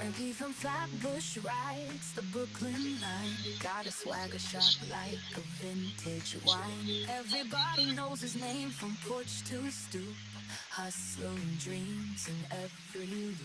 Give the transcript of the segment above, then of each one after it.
Frankie from Flatbush rides the Brooklyn line. Got a swagger shot like a vintage wine. Everybody knows his name from porch to stoop. Hustling dreams in every loop.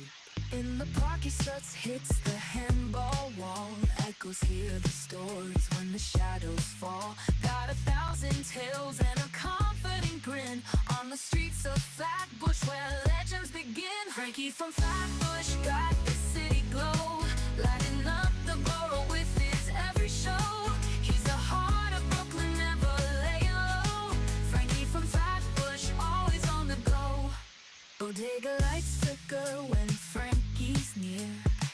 In the park he struts, hits the handball wall. Echoes hear the stories when the shadows fall. Got 1,000 tales and a confident grin. On the streets of Flatbush where legends begin. Frankie from Flatbush got the city glow, lighting up the borough with his every show. He's the heart of Brooklyn, never laying low. Frankie from Flatbush, always on the go. Bodega lights flicker when Frankie's near.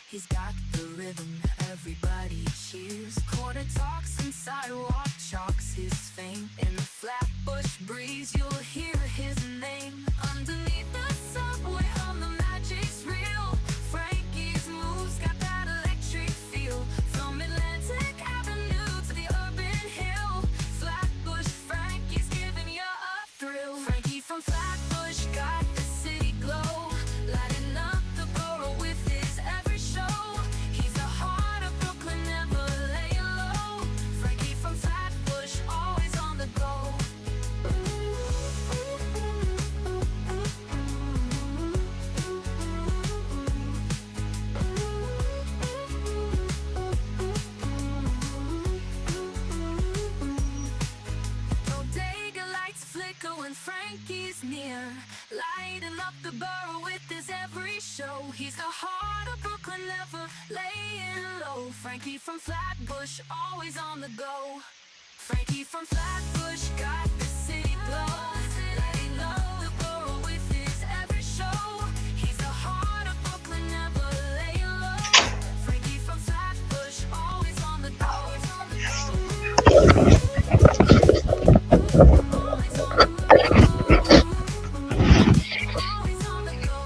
He's got the rhythm, everybody cheers. Corner talks and sidewalk chalks his fame. In the Flatbush breeze, you'll hear his name. Underneath the subway hum, the magic's real. Frankie's moves got that electric feel. From Atlantic Avenue to the urban hill, Flatbush Frankie's giving you a thrill. Frankie from Flatbush got the city glow, lighting up the borough with his every show. He's the heart of Brooklyn, never laying low. Frankie from Flatbush, always on the go. Bodega lights flicker when Frankie's near, lighting up the borough with his every show. He's the heart of Brooklyn, never laying low. Frankie from Flatbush, always on the go. Frankie from Flatbush got the city glow, lighting up the borough with his every show. He's the heart of Brooklyn, never laying low. Frankie from Flatbush, always on the go. Always on the go. Always on the go. Always on the go.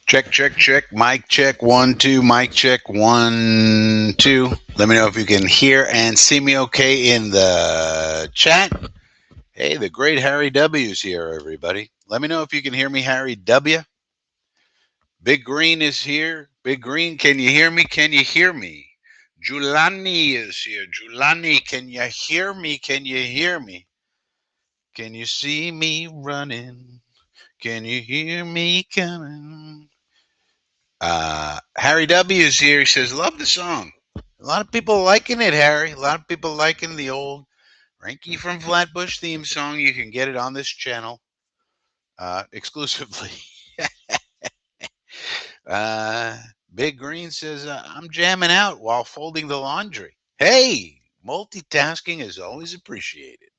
Check, check, check. Mic check. 1, 2. Mic check. 1, 2. Let me know if you can hear and see me okay in the chat. Hey, the great Harry W's here, everybody. Let me know if you can hear me, Harry W. Big Green is here. Big Green, can you hear me? Can you hear me? Julani is here. Julani, can you hear me? Can you hear me? Can you see me running? Can you hear me coming? Harry W is here. He says, love the song. A lot of people liking it, Harry. A lot of people liking the old Frankie from Flatbush theme song. You can get it on this channel exclusively. Big Green says, I'm jamming out while folding the laundry. Hey, multitasking is always appreciated.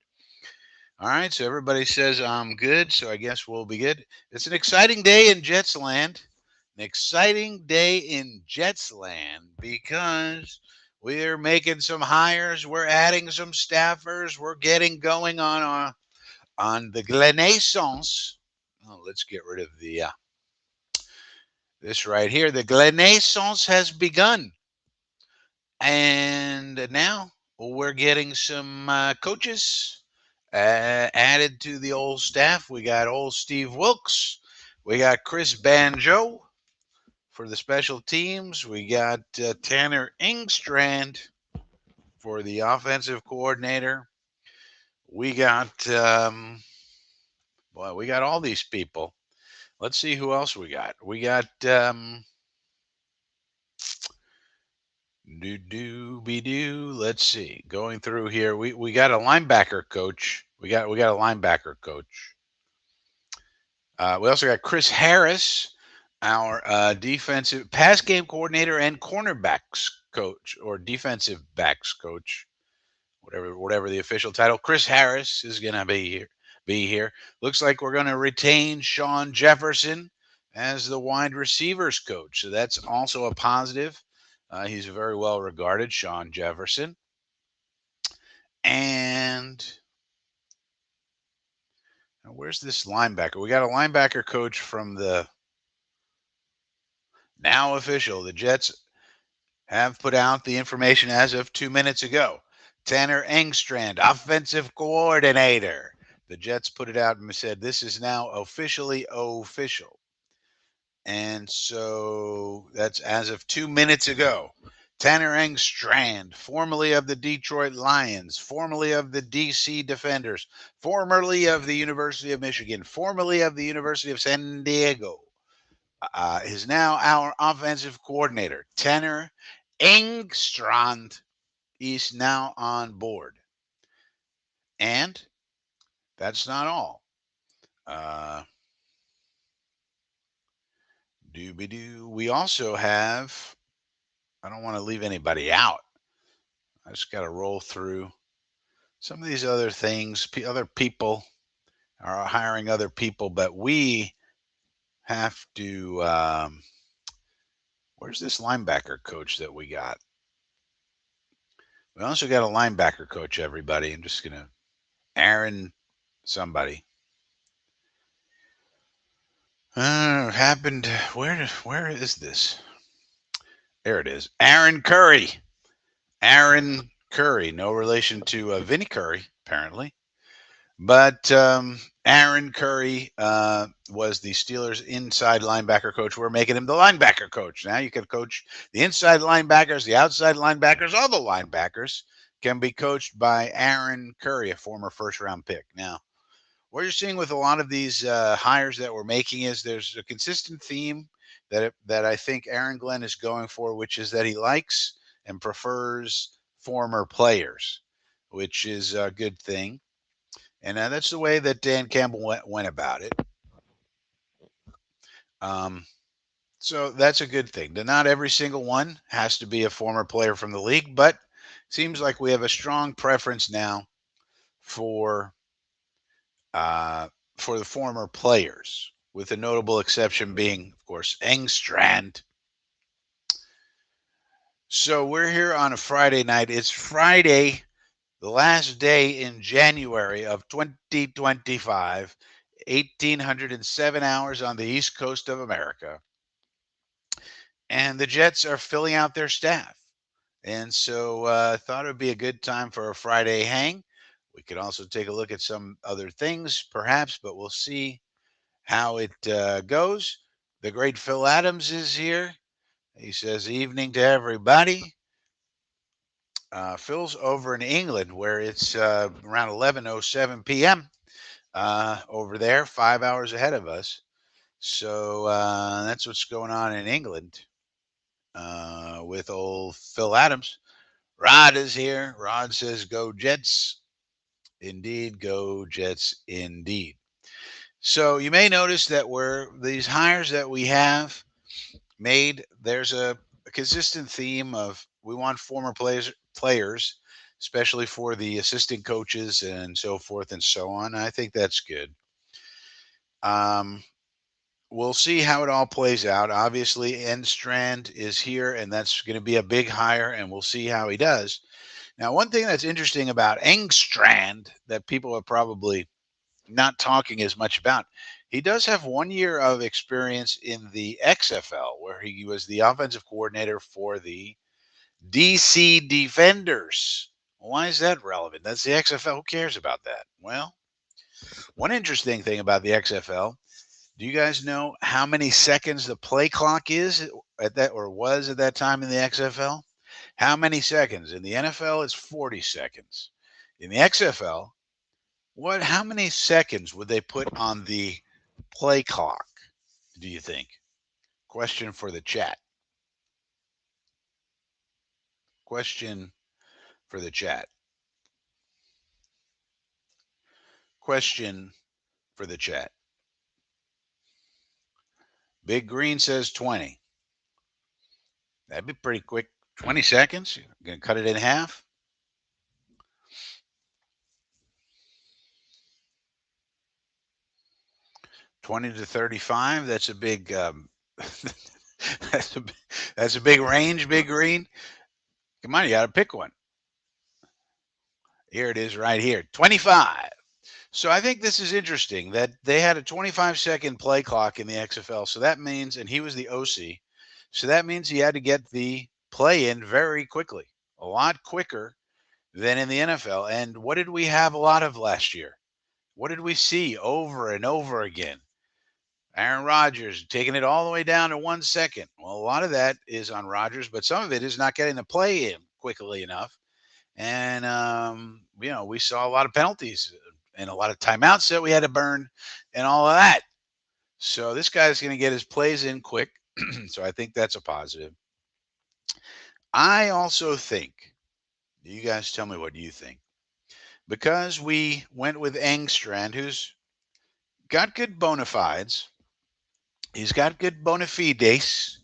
All right, so everybody says I'm good, so I guess we'll be good. It's an exciting day in Jets land. An exciting day in Jets land because we're making some hires, we're adding some staffers, we're getting going on the Glenaissance. Oh, let's get rid of the this right here. The Glenaissance has begun, and now we're getting some coaches added to the old staff. We got old Steve Wilkes. We got Chris Banjo for the special teams. We got Tanner Ingstrand for the offensive coordinator. We got, we got all these people. Let's see who else we got. We got, let's see. Going through here, we got a linebacker coach. We got a linebacker coach. We also got Chris Harris, our defensive pass game coordinator and cornerbacks coach, or defensive backs coach, whatever the official title. Chris Harris is going to be here. Looks like we're going to retain Sean Jefferson as the wide receivers coach, so that's also a positive. He's very well regarded, Sean Jefferson. And where's this linebacker? We got a linebacker coach from the now official. The Jets have put out the information as of 2 minutes ago. Tanner Engstrand, offensive coordinator. The Jets put it out and said this is now officially official. And so that's as of 2 minutes ago. Tanner Engstrand, formerly of the Detroit Lions, formerly of the DC Defenders, formerly of the University of Michigan, formerly of the University of San Diego, is now our offensive coordinator. Tanner Engstrand is now on board. And that's not all. Uh, we also have, I don't want to leave anybody out. I just got to roll through some of these other things. Other people are hiring other people, but we have to. Where's this linebacker coach that we got? We also got a linebacker coach, everybody. I'm just going to. Aaron somebody. Happened. Where is this? There it is. Aaron Curry. Aaron Curry. No relation to Vinnie Curry, apparently. But Aaron Curry was the Steelers' inside linebacker coach. We're making him the linebacker coach. Now you can coach the inside linebackers, the outside linebackers, all the linebackers can be coached by Aaron Curry, a former first-round pick. Now, what you're seeing with a lot of these hires that we're making is there's a consistent theme that I think Aaron Glenn is going for, which is that he likes and prefers former players, which is a good thing. And that's the way that Dan Campbell went about it. Um, so that's a good thing. Not every single one has to be a former player from the league, but it seems like we have a strong preference now for uh, for the former players, with the notable exception being, of course, Engstrand. So we're here on a Friday night. It's Friday, the last day in January of 2025, 1,807 hours on the East Coast of America. And the Jets are filling out their staff. And so I thought it would be a good time for a Friday hang. We could also take a look at some other things, perhaps, but we'll see how it goes. The great Phil Adams is here. He says, evening to everybody. Phil's over in England where it's around 11:07 p.m. Over there, 5 hours ahead of us. So that's what's going on in England with old Phil Adams. Rod is here. Rod says, go Jets. Indeed, go Jets indeed. So you may notice that these hires that we have made, there's a consistent theme of we want former players, especially for the assistant coaches and so forth and so on. I think that's good. Um, we'll see how it all plays out. Obviously, Enstrand is here, and that's going to be a big hire, and we'll see how he does. Now, one thing that's interesting about Engstrand that people are probably not talking as much about, he does have 1 year of experience in the XFL, where he was the offensive coordinator for the DC Defenders. Why is that relevant? That's the XFL. Who cares about that? Well, one interesting thing about the XFL, do you guys know how many seconds the play clock is at that, or was at that time in the XFL? How many seconds? In the NFL, it's 40 seconds. In the XFL, how many seconds would they put on the play clock, do you think? Question for the chat. Question for the chat. Question for the chat. Big Green says 20. That'd be pretty quick. 20 seconds? You're going to cut it in half? $20 to $35. That's a big that's a big range, Big Green. Come on, you got to pick one. Here it is right here. 25. So I think this is interesting that they had a 25-second play clock in the XFL. So that means, and he was the OC. So that means he had to get the play in very quickly, a lot quicker than in the NFL. And what did we have a lot of last year? What did we see over and over again? Aaron Rodgers taking it all the way down to 1 second. Well, a lot of that is on Rodgers, but some of it is not getting the play in quickly enough. And, we saw a lot of penalties and a lot of timeouts that we had to burn and all of that. So this guy's going to get his plays in quick. So I think that's a positive. I also think, you guys tell me what you think, because we went with Engstrand, who's got good bona fides, he's got good bona fides,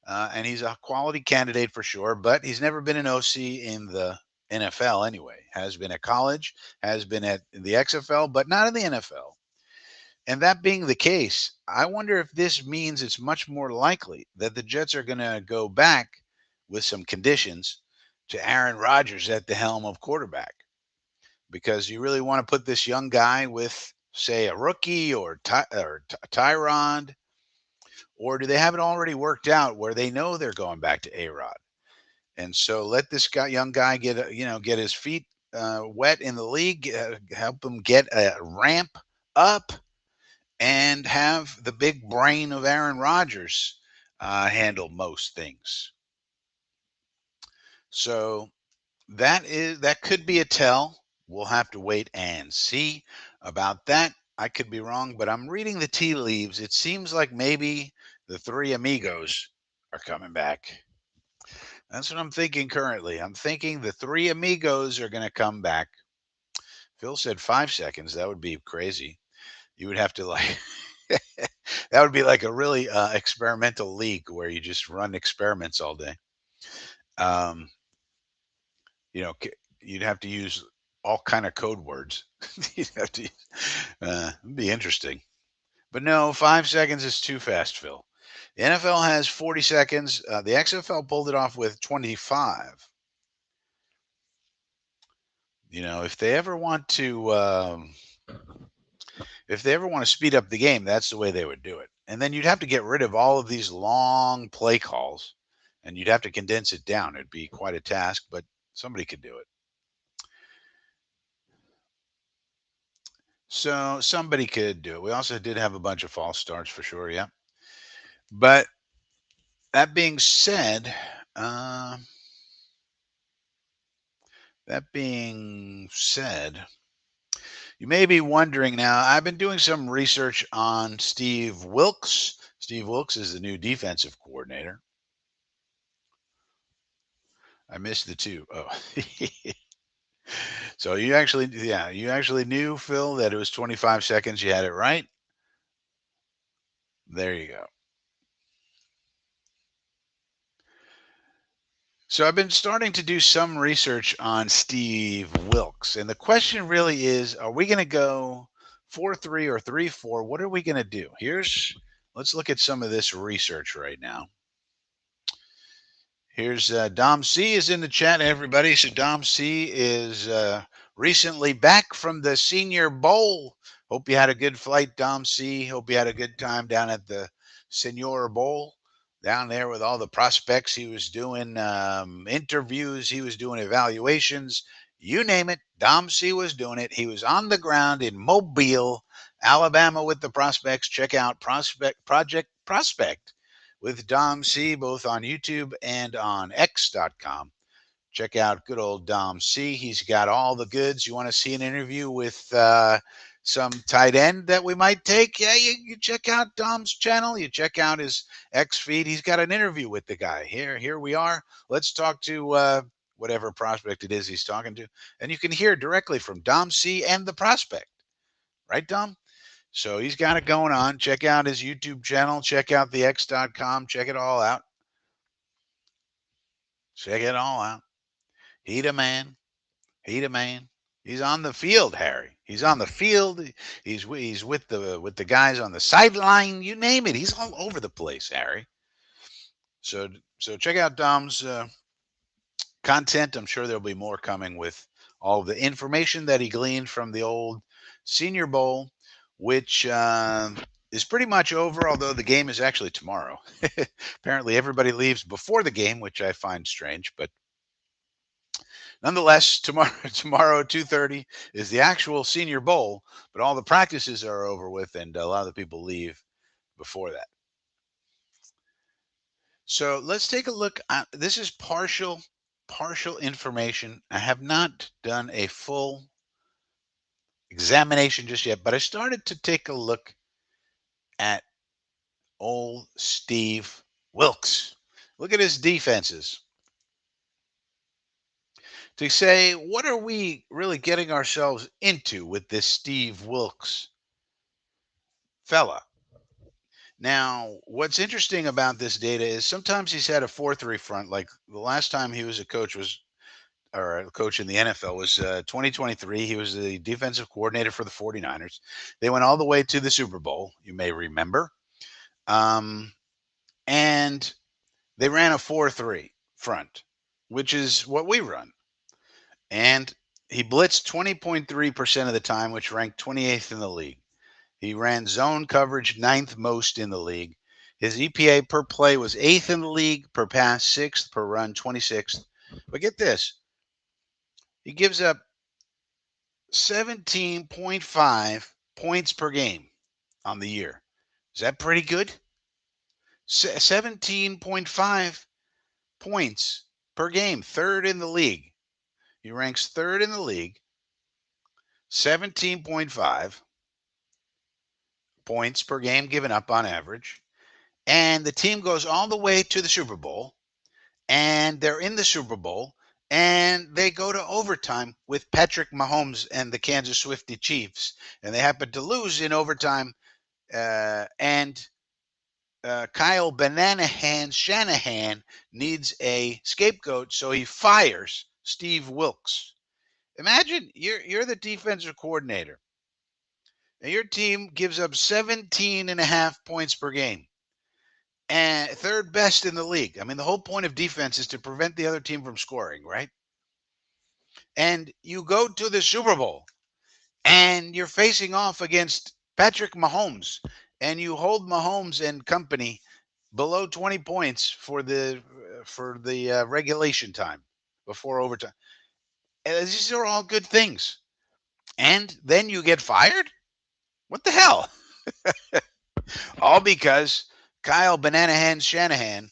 and he's a quality candidate for sure, but he's never been an OC in the NFL anyway. Has been at college, has been at the XFL, but not in the NFL. And that being the case, I wonder if this means it's much more likely that the Jets are going to go back with some conditions to Aaron Rodgers at the helm of quarterback. Because you really want to put this young guy with, say, a rookie or Tyrod, or do they have it already worked out where they know they're going back to A-Rod? And so let this young guy get his feet wet in the league, help him get a ramp up, and have the big brain of Aaron Rodgers handle most things. So that could be a tell. We'll have to wait and see about that. I could be wrong, but I'm reading the tea leaves. It seems like maybe the three amigos are coming back. That's what I'm thinking currently. I'm thinking the three amigos are going to come back. Phil said 5 seconds. That would be crazy. You would have to like that would be like a really experimental league where you just run experiments all day. Um, you'd have to use all kind of code words. You'd have to. It'd be interesting. But no, 5 seconds is too fast, Phil. The NFL has 40 seconds. The XFL pulled it off with 25. If they ever want to, speed up the game, that's the way they would do it. And then you'd have to get rid of all of these long play calls, and you'd have to condense it down. It'd be quite a task, but somebody could do it. So somebody could do it. We also did have a bunch of false starts for sure, yeah. But that being said, uh, that being said, you may be wondering now, I've been doing some research on Steve Wilks. Steve Wilks is the new defensive coordinator. I missed the two. Oh. So you actually knew, Phil, that it was 25 seconds. You had it right. There you go. So I've been starting to do some research on Steve Wilks, and the question really is: are we going to go 4-3 or 3-4? What are we going to do? Let's look at some of this research right now. Here's Dom C is in the chat, everybody. So Dom C is recently back from the Senior Bowl. Hope you had a good flight, Dom C. Hope you had a good time down at the Senior Bowl down there with all the prospects. He was doing interviews. He was doing evaluations. You name it, Dom C was doing it. He was on the ground in Mobile, Alabama with the prospects. Check out Project Prospect with Dom C, both on YouTube and on X.com. Check out good old Dom C. He's got all the goods. You want to see an interview with some tight end that we might take? Yeah, you check out Dom's channel. You check out his X feed. He's got an interview with the guy. Here we are. Let's talk to whatever prospect it is he's talking to. And you can hear directly from Dom C and the prospect. Right, Dom? So he's got it going on. Check out his YouTube channel. Check out the X.com. Check it all out. Check it all out. He the man. He the man. He's on the field, Harry. He's on the field. He's with the guys on the sideline. You name it. He's all over the place, Harry. So check out Dom's content. I'm sure there'll be more coming with all of the information that he gleaned from the old Senior Bowl, which is pretty much over, although the game is actually tomorrow. Apparently, everybody leaves before the game, which I find strange, but nonetheless, tomorrow 2:30 is the actual Senior Bowl, but all the practices are over with, and a lot of the people leave before that. So let's take a look. This is partial information. I have not done a full examination just yet, but I started to take a look at old Steve Wilkes. Look at his defenses to say, what are we really getting ourselves into with this Steve Wilkes fella? Now, what's interesting about this data is sometimes he's had a 4-3 front. Like the last time he was a coach was, or a coach in the NFL was 2023. He was the defensive coordinator for the 49ers. They went all the way to the Super Bowl, you may remember. And they ran a 4-3 front, which is what we run. And he blitzed 20.3% of the time, which ranked 28th in the league. He ran zone coverage ninth most in the league. His EPA per play was eighth in the league, per pass sixth, per run 26th. But get this, he gives up 17.5 points per game on the year. Is that pretty good? 17.5 points per game, third in the league. He ranks third in the league, 17.5 points per game given up on average. And the team goes all the way to the Super Bowl, and they're in the Super Bowl, and they go to overtime with Patrick Mahomes and the Kansas Swifty Chiefs. And they happen to lose in overtime. And Kyle Banana Hands Shanahan needs a scapegoat, so he fires Steve Wilkes. Imagine you're the defensive coordinator, and your team gives up 17 and a half points per game, and third best in the league. I mean, the whole point of defense is to prevent the other team from scoring, right? And you go to the Super Bowl, and you're facing off against Patrick Mahomes, and you hold Mahomes and company below 20 points for the regulation time before overtime. And these are all good things. And then you get fired? What the hell? All because Kyle Banana Hands Shanahan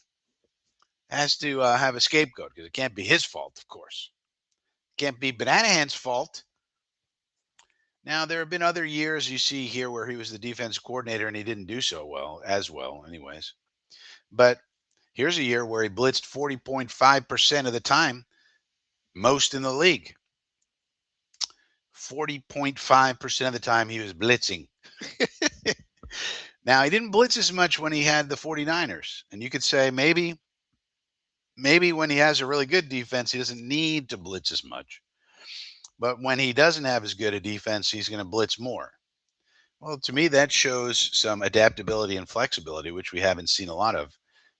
has to have a scapegoat because it can't be his fault, of course. Can't be Banana Hands' fault. Now, there have been other years you see here where he was the defense coordinator and he didn't do so well, as well, anyways. But here's a year where he blitzed 40.5% of the time, most in the league. 40.5% of the time he was blitzing. Now, he didn't blitz as much when he had the 49ers. And you could say maybe when he has a really good defense, he doesn't need to blitz as much. But when he doesn't have as good a defense, he's going to blitz more. Well, to me, that shows some adaptability and flexibility, which we haven't seen a lot of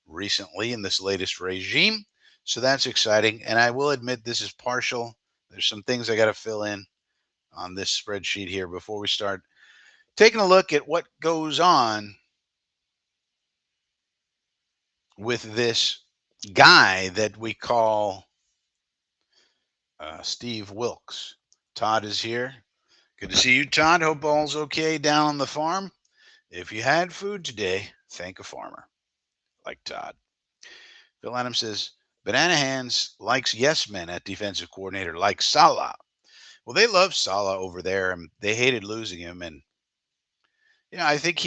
recently in this latest regime. So that's exciting. And I will admit this is partial. There's some things I got to fill in on this spreadsheet here before we start taking a look at what goes on with this guy that we call Steve Wilkes. Todd is here. Good to see you, Todd. Hope all's okay down on the farm. If you had food today, thank a farmer like Todd. Phil Adams says, Banana Hands likes yes men at defensive coordinator like Salah. Well, they love Salah over there, and they hated losing him. And, I think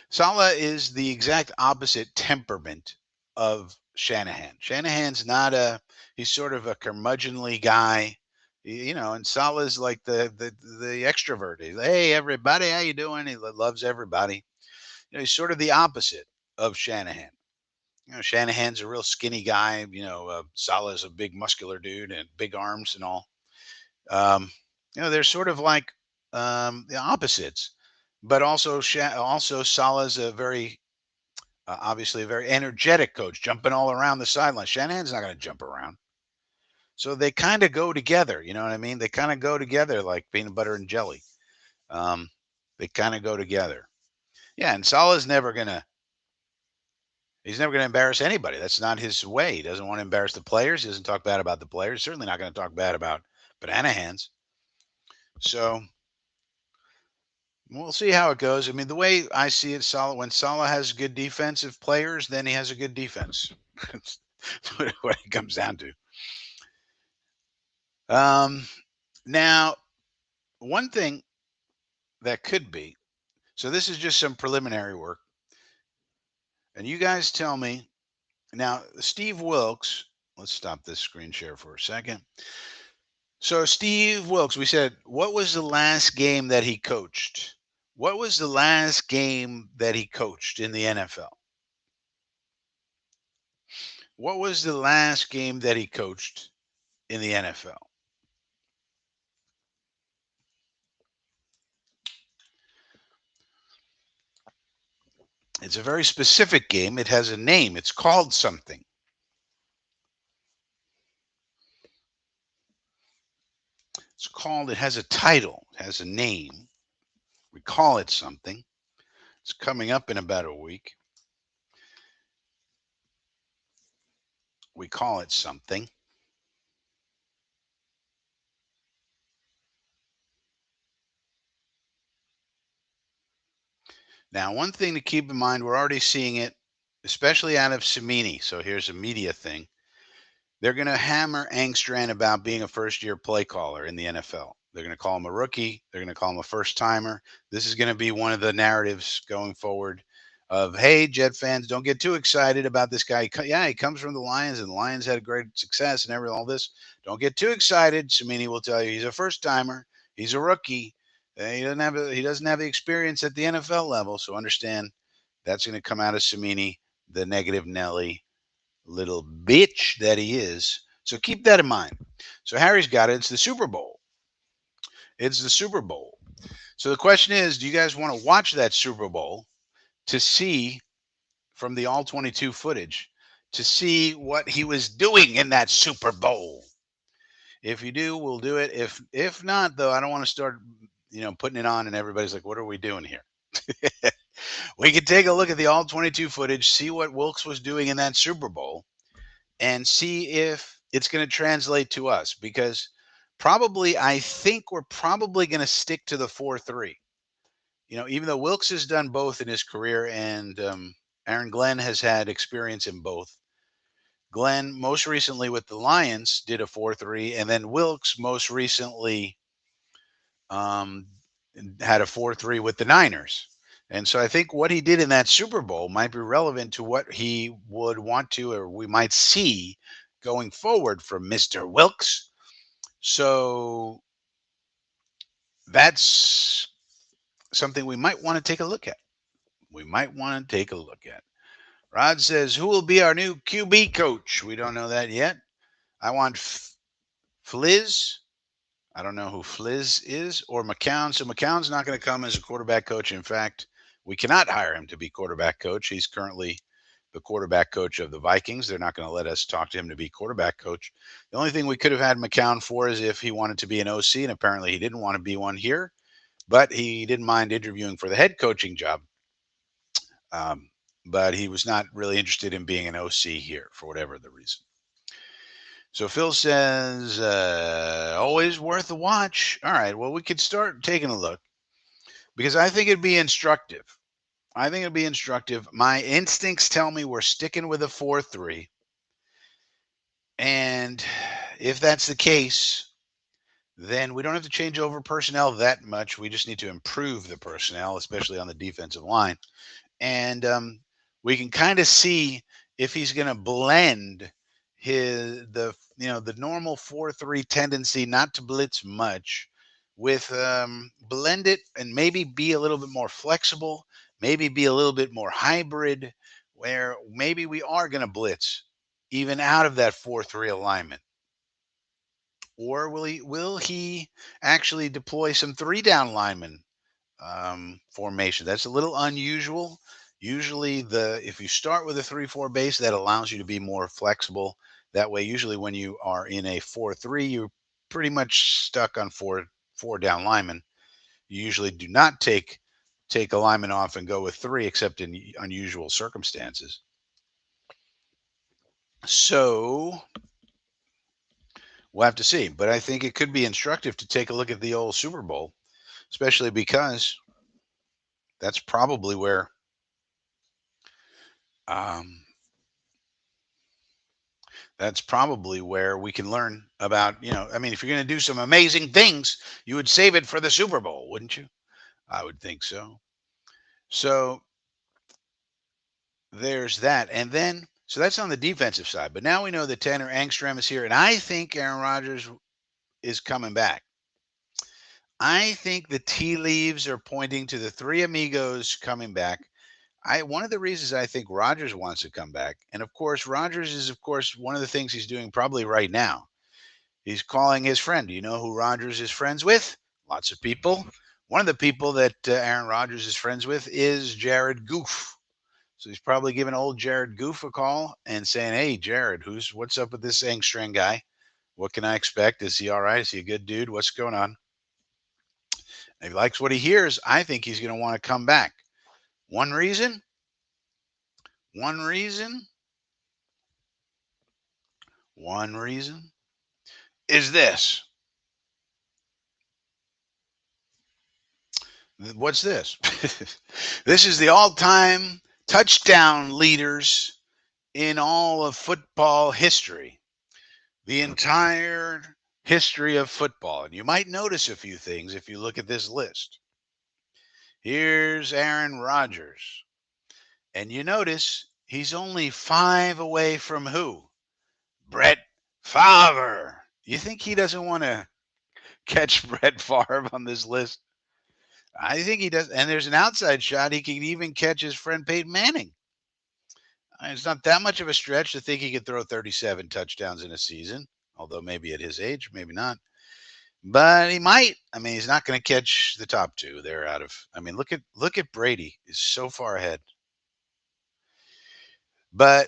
Salah is the exact opposite temperament of Shanahan. Shanahan's he's sort of a curmudgeonly guy, and Salah's like the extrovert. He's like, hey, everybody, how you doing? He loves everybody. He's sort of the opposite of Shanahan. Shanahan's a real skinny guy. Salah's a big muscular dude and big arms and all. Um, they're sort of like the opposites, but also Salah's a very obviously a very energetic coach, jumping all around the sideline. Shanahan's not going to jump around, so they kind of go together. You know what I mean? They kind of go together like peanut butter and jelly. Um, they kind of go together. Yeah, and Salah's never gonna. He's never going to embarrass anybody. That's not his way. He doesn't want to embarrass the players. He doesn't talk bad about the players. Certainly not going to talk bad about Banana Hands. So we'll see how it goes. I mean, the way I see it, Salah, when Salah has good defensive players, then he has a good defense. That's what it comes down to. Um, now, one thing that could be, so this is just some preliminary work, and you guys tell me. Now, Steve Wilkes, let's stop this screen share for a second. So, Steve Wilkes, we said, what was the last game that he coached? What was the last game that he coached in the NFL? What was the last game that he coached in the NFL? It's a very specific game. It has a name. It's called something. It has a title, it has a name. We call it something. It's coming up in about a week. We call it something. Now, one thing to keep in mind, we're already seeing it, especially out of Samini. So here's a media thing. They're going to hammer Angstran about being a first year play caller in the NFL. They're going to call him a rookie. They're going to call him a first timer. This is going to be one of the narratives going forward of, hey, Jet fans, don't get too excited about this guy. Yeah, he comes from the Lions, and the Lions had great success and everything, all this. Don't get too excited. Samini will tell you he's a first timer. He's a rookie. He doesn't have the experience at the NFL level. So understand that's going to come out of Samini, the negative Nelly little bitch that he is. So keep that in mind. So Harry's got it. It's the Super Bowl. It's the Super Bowl. So the question is, do you guys want to watch that Super Bowl to see from the all 22 footage to see what he was doing in that Super Bowl? If you do, we'll do it. If not, though, I don't want to start, putting it on and everybody's like, what are we doing here? We could take a look at the all 22 footage, see what Wilkes was doing in that Super Bowl, and see if it's going to translate to us because I think we're probably going to stick to the 4-3. Even though Wilkes has done both in his career and Aaron Glenn has had experience in both. Glenn, most recently with the Lions, did a 4-3, and then Wilkes most recently um, had a 4-3 with the Niners. And so I think what he did in that Super Bowl might be relevant to what he would want to, or we might see going forward from Mr. Wilkes. So that's something we might want to take a look at. Rod says, who will be our new QB coach? We don't know that yet. I want Fliz. I don't know who Fliz is, or McCown. So McCown's not going to come as a quarterback coach. In fact, we cannot hire him to be quarterback coach. He's currently the quarterback coach of the Vikings. They're not going to let us talk to him to be quarterback coach. The only thing we could have had McCown for is if he wanted to be an OC, and apparently he didn't want to be one here, but he didn't mind interviewing for the head coaching job. But he was not really interested in being an OC here for whatever the reason. So Phil says, always worth a watch. All right, well, we could start taking a look because I think it'd be instructive. My instincts tell me we're sticking with a 4-3. And if that's the case, then we don't have to change over personnel that much. We just need to improve the personnel, especially on the defensive line. And we can kind of see if he's going to blend the normal 4-3 tendency not to blitz much with blend it and maybe be a little bit more flexible, maybe be a little bit more hybrid, where maybe we are going to blitz even out of that 4-3 alignment. Or will he actually deploy some 3-down linemen formation? That's a little unusual. Usually, if you start with a 3-4 base, that allows you to be more flexible. That way, usually when you are in a 4-3, you're pretty much stuck on four down linemen. You usually do not take a lineman off and go with three, except in unusual circumstances. So we'll have to see. But I think it could be instructive to take a look at the old Super Bowl, especially because that's probably where um, we can learn about. I mean, if you're going to do some amazing things, you would save it for the Super Bowl, wouldn't you? I would think so. So there's that, and then so that's on the defensive side. But now we know that Tanner Angstrom is here, and I think Aaron Rodgers is coming back. I think the tea leaves are pointing to the three amigos coming back. One of the reasons I think Rodgers wants to come back, and of course Rodgers is of course one of the things he's doing probably right now. He's calling his friend. Do you know who Rodgers is friends with? Lots of people. One of the people that Aaron Rodgers is friends with is Jared Goof. So he's probably giving old Jared Goof a call and saying, "Hey, Jared, what's up with this Angstrom guy? What can I expect? Is he all right? Is he a good dude? What's going on?" If he likes what he hears, I think he's going to want to come back. One reason, one reason, one reason is this. What's this? This is the all-time touchdown leaders in all of football history. The entire history of football. And you might notice a few things if you look at this list. Here's Aaron Rodgers. And you notice he's only 5 away from who? Brett Favre. You think he doesn't want to catch Brett Favre on this list? I think he does. And there's an outside shot. He could even catch his friend Peyton Manning. It's not that much of a stretch to think he could throw 37 touchdowns in a season, although maybe at his age, maybe not. But he might. I mean, he's not going to catch the top two. They're out of. I mean, look at Brady. Is so far ahead. But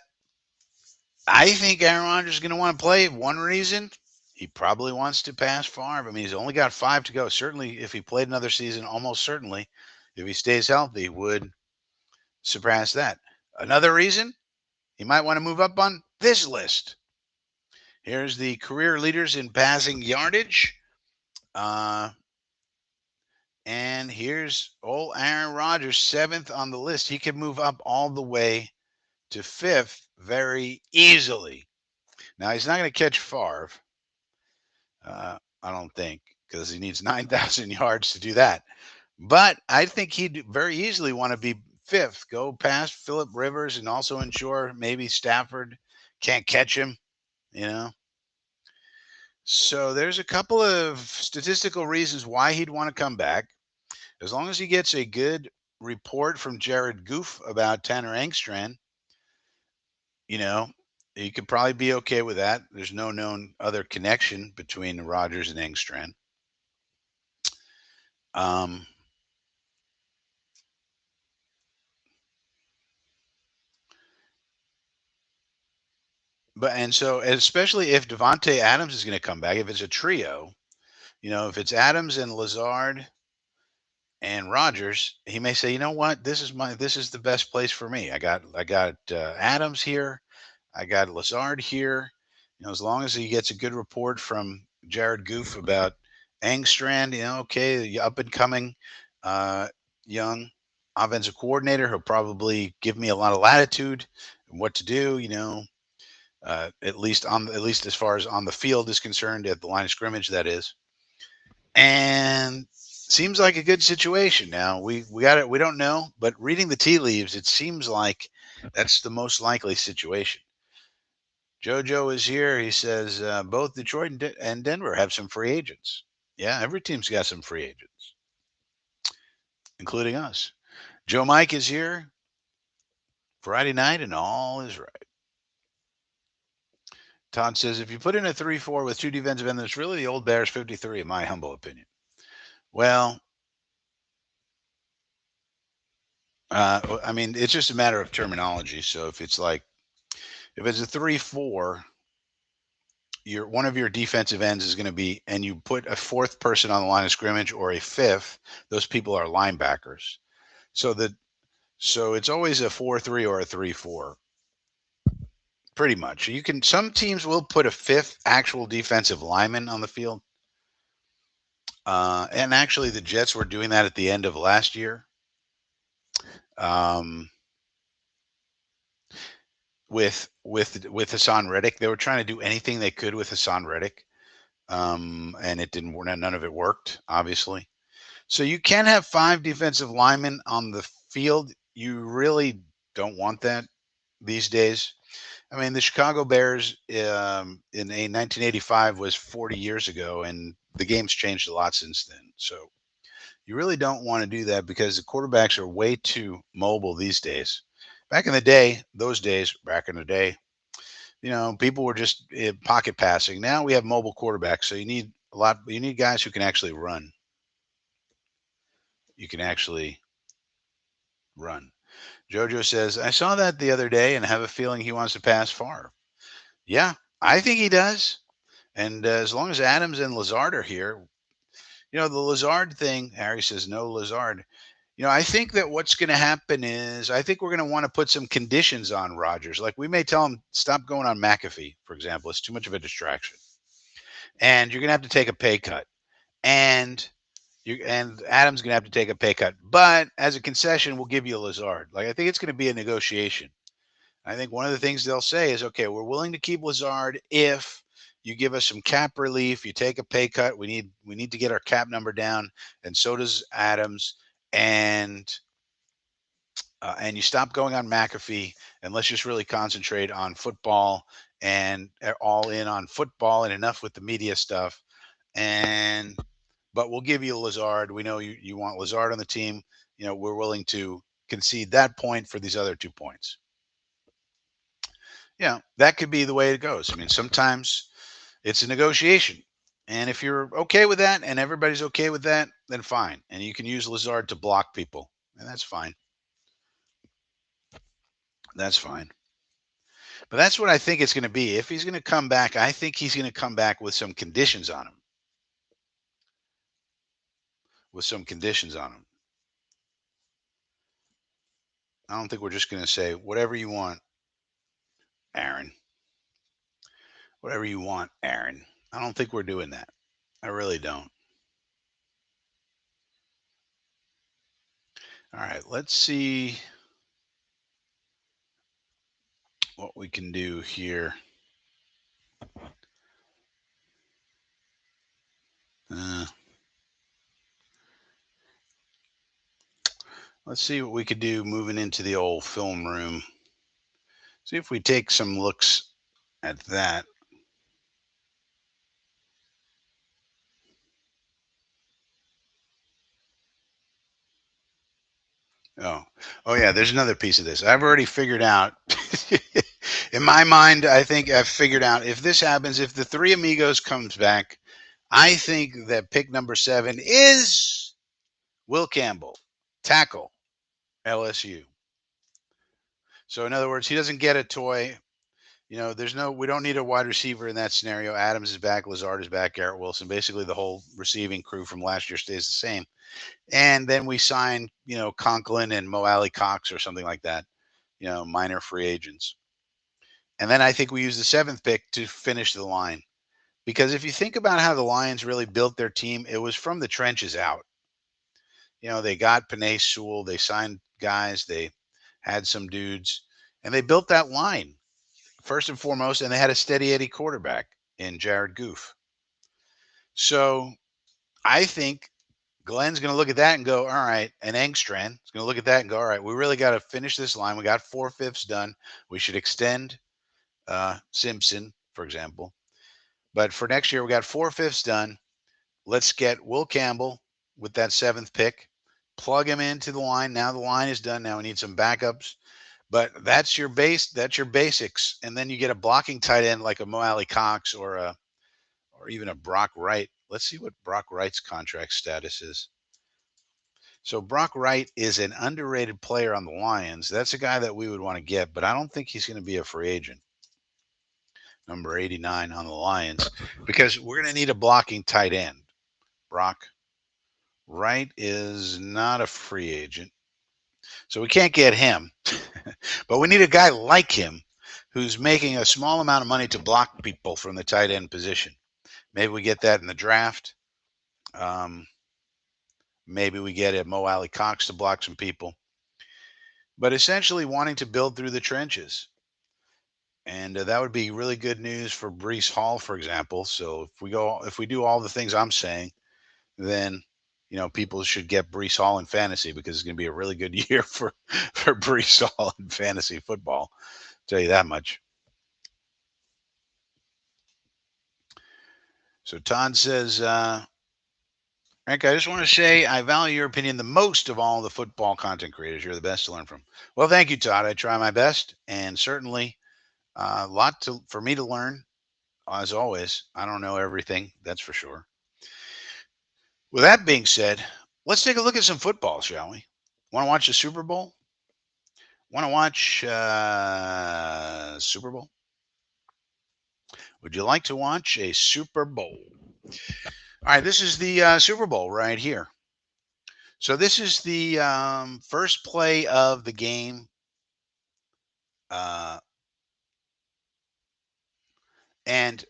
I think Aaron Rodgers is going to want to play. One reason, he probably wants to pass Favre. I mean, he's only got 5 to go. Certainly, if he played another season, almost certainly, if he stays healthy, would surpass that. Another reason, he might want to move up on this list. Here's the career leaders in passing yardage. Uh, and here's old Aaron Rodgers, 7th on the list. He could move up all the way to 5th very easily. Now, he's not going to catch Favre, I don't think, because he needs 9,000 yards to do that. But I think he'd very easily want to be 5th, go past Phillip Rivers, and also ensure maybe Stafford can't catch him, you know. So there's a couple of statistical reasons why he'd want to come back. As long as he gets a good report from Jared Goof about Tanner Angstrom, you know, he could probably be okay with that. There's no known other connection between Rodgers and Angstrom. Um, and so especially if Devontae Adams is going to come back, if it's a trio, if it's Adams and Lazard and Rodgers, he may say, you know what, this is the best place for me. I got Adams here, I got Lazard here. As long as he gets a good report from Jared Goof about Angstrand, okay, the up and coming uh, young offensive coordinator, he'll probably give me a lot of latitude and what to do. At least as far as on the field is concerned, at the line of scrimmage, that is. And seems like a good situation. Now we got it. We don't know, but reading the tea leaves, it seems like that's the most likely situation. JoJo is here. He says both Detroit and Denver have some free agents. Yeah, every team's got some free agents, including us. Joe Mike is here. Friday night and all is right. Todd says if you put in a 3-4 with 2 defensive ends, it's really the old Bears 53, in my humble opinion. Well, I mean, it's just a matter of terminology. So if it's a 3-4, your one of your defensive ends is going to be, and you put a fourth person on the line of scrimmage or a fifth. Those people are linebackers. So the so it's always a 4-3 or a 3-4, pretty much. You can some teams will put a fifth actual defensive lineman on the field. And actually, the Jets were doing that at the end of last year. Um, with Hassan Reddick, they were trying to do anything they could with Hassan Reddick, and it didn't. None of it worked, obviously. So you can have five defensive linemen on the field. You really don't want that these days. I mean, the Chicago Bears in a 1985 was 40 years ago, and the game's changed a lot since then. So you really don't want to do that because the quarterbacks are way too mobile these days. Back in the day, back in the day, people were just pocket passing. Now we have mobile quarterbacks, so you need a lot. You need guys who can actually run. You can actually run. Jojo says, I saw that the other day and have a feeling he wants to pass far. Yeah, I think he does. And as long as Adams and Lazard are here, the Lazard thing, Harry says, no Lazard. I think that what's going to happen is I think we're going to want to put some conditions on Rodgers. Like we may tell him, stop going on McAfee, for example. It's too much of a distraction. And you're going to have to take a pay cut. And and Adams going to have to take a pay cut. But as a concession, we'll give you Lazard. Like I think it's going to be a negotiation. I think one of the things they'll say is, okay, we're willing to keep Lazard if you give us some cap relief, you take a pay cut. We need to get our cap number down, and so does Adams, and and you stop going on McAfee, and let's just really concentrate on football and all in on football and enough with the media stuff. And but we'll give you Lazard. We know you want Lazard on the team. We're willing to concede that point for these other 2 points. That could be the way it goes. I mean, sometimes it's a negotiation. And if you're okay with that and everybody's okay with that, then fine. And you can use Lazard to block people. And that's fine. That's fine. But that's what I think it's going to be. If he's going to come back, I think he's going to come back with some conditions on him. With some conditions on him. I don't think we're just going to say, whatever you want, Aaron. Whatever you want, Aaron. I don't think we're doing that. I really don't. All right, let's see what we can do here. Uh, let's see what we could do moving into the old film room. See if we take some looks at that. Oh, oh yeah. There's another piece of this. I've already figured out. In my mind, I think I've figured out if this happens, if the Three Amigos comes back, I think that pick number 7 is Will Campbell, tackle, LSU. So in other words, he doesn't get a toy. We don't need a wide receiver in that scenario. Adams is back, Lazard is back, Garrett Wilson. Basically, the whole receiving crew from last year stays the same. And then we sign, Conklin and Mo Alley Cox or something like that, minor free agents. And then I think we use the 7th pick to finish the line. Because if you think about how the Lions really built their team, it was from the trenches out. They got Panay Sewell, they signed guys, they had some dudes, and they built that line first and foremost, and they had a steady Eddie quarterback in Jared Goof. So I think Glenn's going to look at that and go, all right, and Engstrand is going to look at that and go, all right, we really got to finish this line. We got 4/5 done. We should extend Simpson, for example. But for next year, we got 4/5 done. Let's get Will Campbell with that 7th pick, plug him into the line. Now the line is done. Now we need some backups. But that's your base. That's your basics. And then you get a blocking tight end like a Mo Alley Cox or even a Brock Wright. Let's see what Brock Wright's contract status is. So Brock Wright is an underrated player on the Lions. That's a guy that we would want to get, but I don't think he's going to be a free agent. number 89 on the Lions, because we're going to need a blocking tight end. Brock Wright is not a free agent, so we can't get him. But we need a guy like him who's making a small amount of money to block people from the tight end position. Maybe we get that in the draft. Um, Maybe we get a Mo Alley Cox to block some people. But essentially wanting to build through the trenches. And that would be really good news for Brees Hall, for example. So if we do all the things I'm saying, then people should get Brees Hall in fantasy because it's going to be a really good year for Brees Hall in fantasy football. I'll tell you that much. So Todd says, Frank, I just want to say I value your opinion the most of all the football content creators. You're the best to learn from. Well, thank you, Todd. I try my best, and certainly a lot for me to learn. As always, I don't know everything, that's for sure. With that being said, let's take a look at some football, shall we? Want to watch the Super Bowl? Want to watch Super Bowl? Would you like to watch a Super Bowl? All right, this is the Super Bowl right here. So this is the first play of the game, uh, and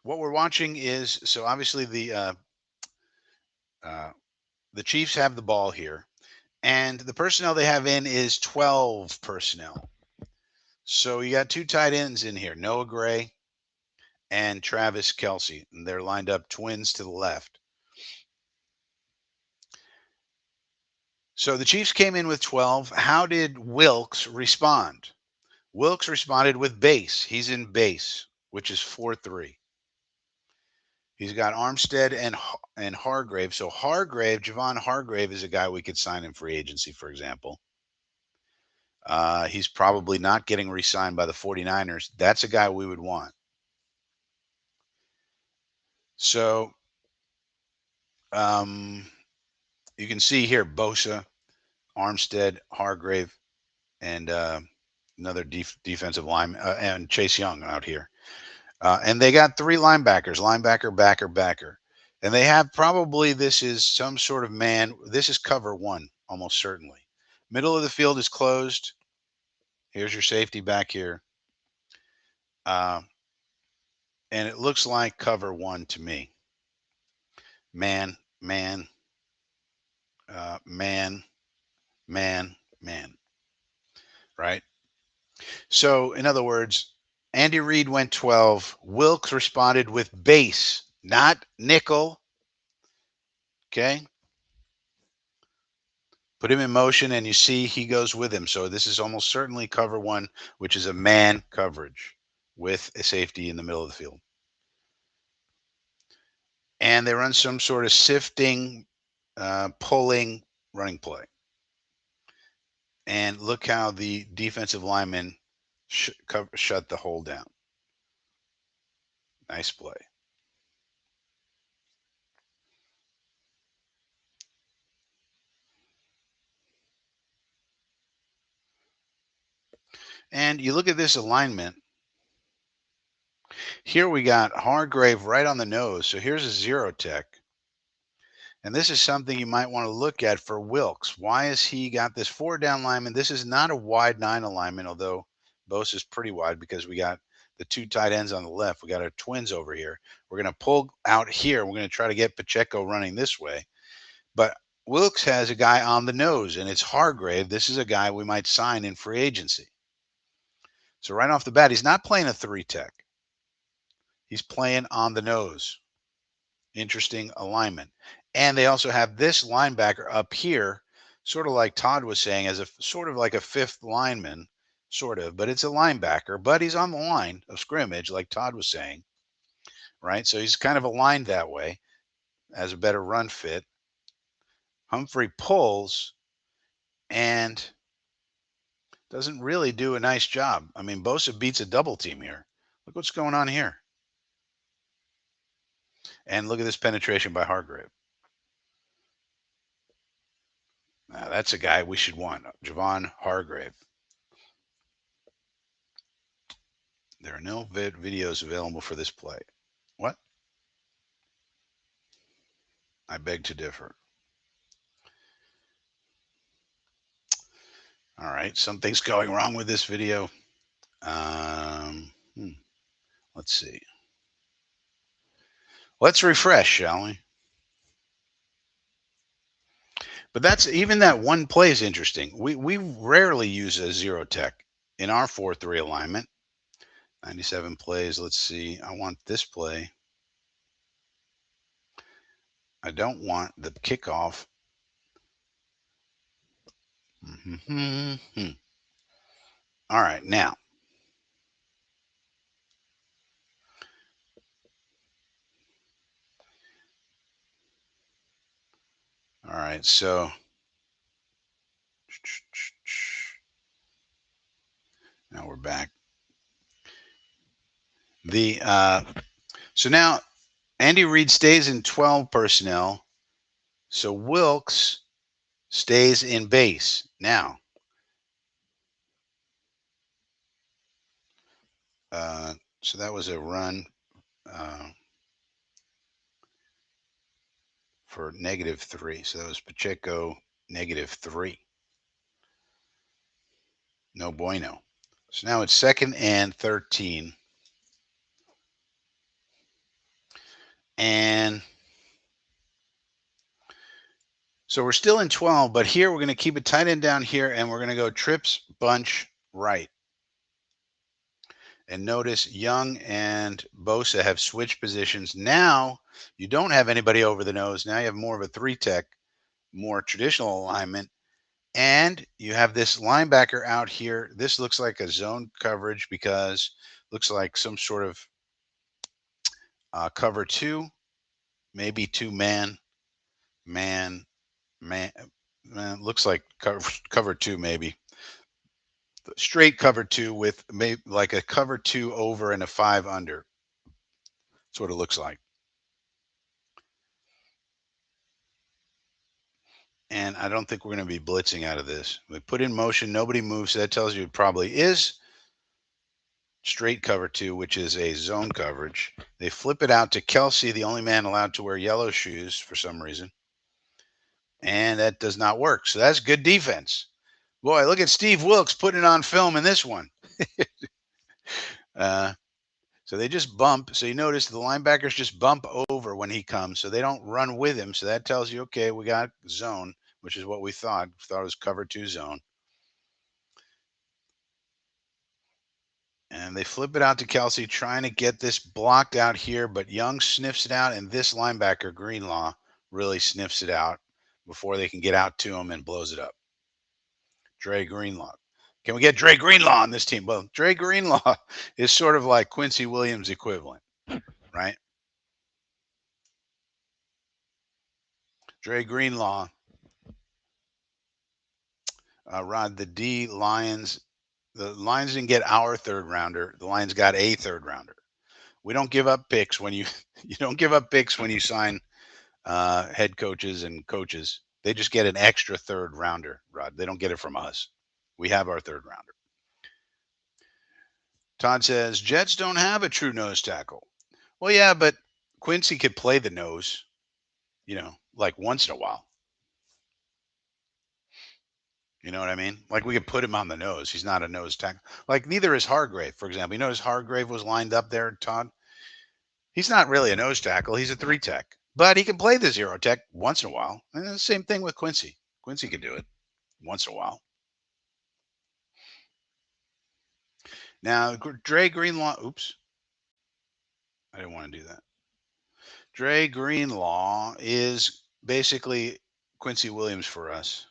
what we're watching is so obviously uh, the Chiefs have the ball here, and the personnel they have in is 12 personnel. So you got two tight ends in here, Noah Gray and Travis Kelsey, and they're lined up twins to the left. So the Chiefs came in with 12. How did Wilkes respond? Wilkes responded with base. He's in base, which is 4-3. He's got Armstead and Hargrave. So Javon Hargrave is a guy we could sign in free agency, for example. He's probably not getting re-signed by the 49ers. That's a guy we would want. So you can see here Bosa, Armstead, Hargrave, and another defensive lineman, and Chase Young out here. And they got three linebackers, linebacker, backer. And they have probably, this is some sort of man. This is cover one, almost certainly. Middle of the field is closed. Here's your safety back here. Uh, and it looks like cover one to me. Man, man, man, man. Right? So, in other words, Andy Reid went 12. Wilkes responded with base, not nickel. Okay. Put him in motion, and you see he goes with him. So, this is almost certainly cover one, which is a man coverage with a safety in the middle of the field. And they run some sort of sifting, pulling running play. And look how the defensive lineman shut the hole down. Nice play. And you look at this alignment. Here we got Hargrave right on the nose. So here's a zero tech. And this is something you might want to look at for Wilkes. Why has he got this four down lineman? This is not a wide nine alignment, although Bose is pretty wide because we got the two tight ends on the left. We got our twins over here. We're going to pull out here. We're going to try to get Pacheco running this way. But Wilkes has a guy on the nose, and it's Hargrave. This is a guy we might sign in free agency. So right off the bat, he's not playing a three tech. He's playing on the nose. Interesting alignment. And they also have this linebacker up here, sort of like Todd was saying, as a sort of like a fifth lineman, sort of, but it's a linebacker, but he's on the line of scrimmage, like Todd was saying, right? So he's kind of aligned that way as a better run fit. Humphrey pulls and doesn't really do a nice job. I mean, Bosa beats a double team here. Look what's going on here. And look at this penetration by Hargrave. Now, that's a guy we should want, Javon Hargrave. There are no videos available for this play. What? I beg to differ. All right, something's going wrong with this video. Um, hmm, let's see. Let's refresh, shall we? But that's even that one play is interesting. We rarely use a zero tech in our 4-3 alignment. 97 plays. Let's see. I want this play. I don't want the kickoff. Mm-hmm. All right, now. All right, so now we're back. The so now Andy Reid stays in 12 personnel. So Wilkes stays in base. Now, so that was a run uh, for -3. So that was Pacheco -3. No bueno. So now it's 2nd and 13. And so we're still in 12, but here we're going to keep a tight end down here and we're going to go trips, bunch, right. And notice Young and Bosa have switched positions. Now you don't have anybody over the nose. Now you have more of a 3-tech, more traditional alignment. And you have this linebacker out here. This looks like a zone coverage because looks like some sort of cover 2, maybe 2-man, man, man. Looks like cover 2 maybe. Straight cover 2 with maybe like a cover 2 over and a 5 under. That's what it looks like. And I don't think we're going to be blitzing out of this. We put in motion, nobody moves. So that tells you it probably is straight cover 2, which is a zone coverage. They flip it out to Kelsey, the only man allowed to wear yellow shoes for some reason. And that does not work. So that's good defense. Boy, look at Steve Wilkes putting it on film in this one. uh, so they just bump. So you notice the linebackers just bump over when he comes. So they don't run with him. So that tells you, okay, we got zone, which is what we thought. We thought it was cover 2 zone. And they flip it out to Kelsey, trying to get this blocked out here, but Young sniffs it out, and this linebacker, Greenlaw, really sniffs it out before they can get out to him and blows it up. Dre Greenlaw. Can we get Dre Greenlaw on this team? Well, Dre Greenlaw is sort of like Quincy Williams equivalent, right? Dre Greenlaw, Rod, the Lions didn't get our third rounder. The Lions got a third rounder. We don't give up picks when you don't give up picks when you sign head coaches and coaches. They just get an extra third rounder, Rod. They don't get it from us. We have our third rounder. Todd says Jets don't have a true nose tackle. Well, yeah, but Quincy could play the nose, like once in a while. You know what I mean? Like we could put him on the nose. He's not a nose tackle. Like neither is Hargrave, for example. You notice Hargrave was lined up there, Todd? He's not really a nose tackle. He's a 3-tech. But he can play the 0-tech once in a while. And the same thing with Quincy. Quincy can do it once in a while. Now, Dre Greenlaw, oops, I didn't want to do that. Dre Greenlaw is basically Quincy Williams for us.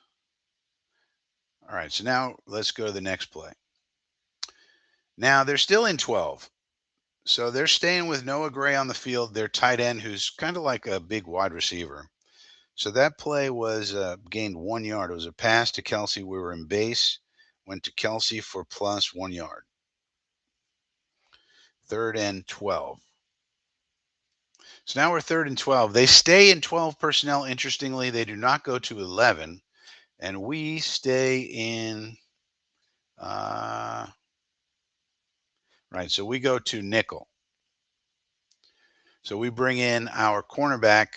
All right, so now let's go to the next play. Now they're still in 12. So they're staying with Noah Gray on the field, their tight end, who's kind of like a big wide receiver. So that play was gained 1 yard. It was a pass to Kelsey. We were in base, went to Kelsey for plus 1 yard. 3rd and 12. So now we're 3rd and 12. They stay in 12 personnel. Interestingly, they do not go to 11. And we stay in, right, right? So we go to nickel. So we bring in our cornerback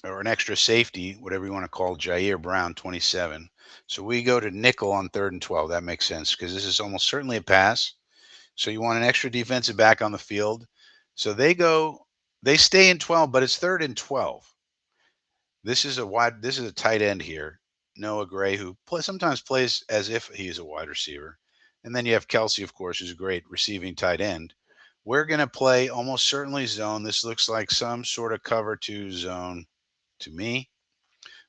or an extra safety, whatever you want to call Jair Brown, 27. So we go to nickel on 3rd and 12. That makes sense because this is almost certainly a pass. So you want an extra defensive back on the field. So they stay in 12, but it's 3rd and 12. This is a tight end here, Noah Gray, who sometimes plays as if he's a wide receiver. And then you have Kelsey, of course, who's a great receiving tight end. We're going to play almost certainly zone. This looks like some sort of cover 2 zone to me.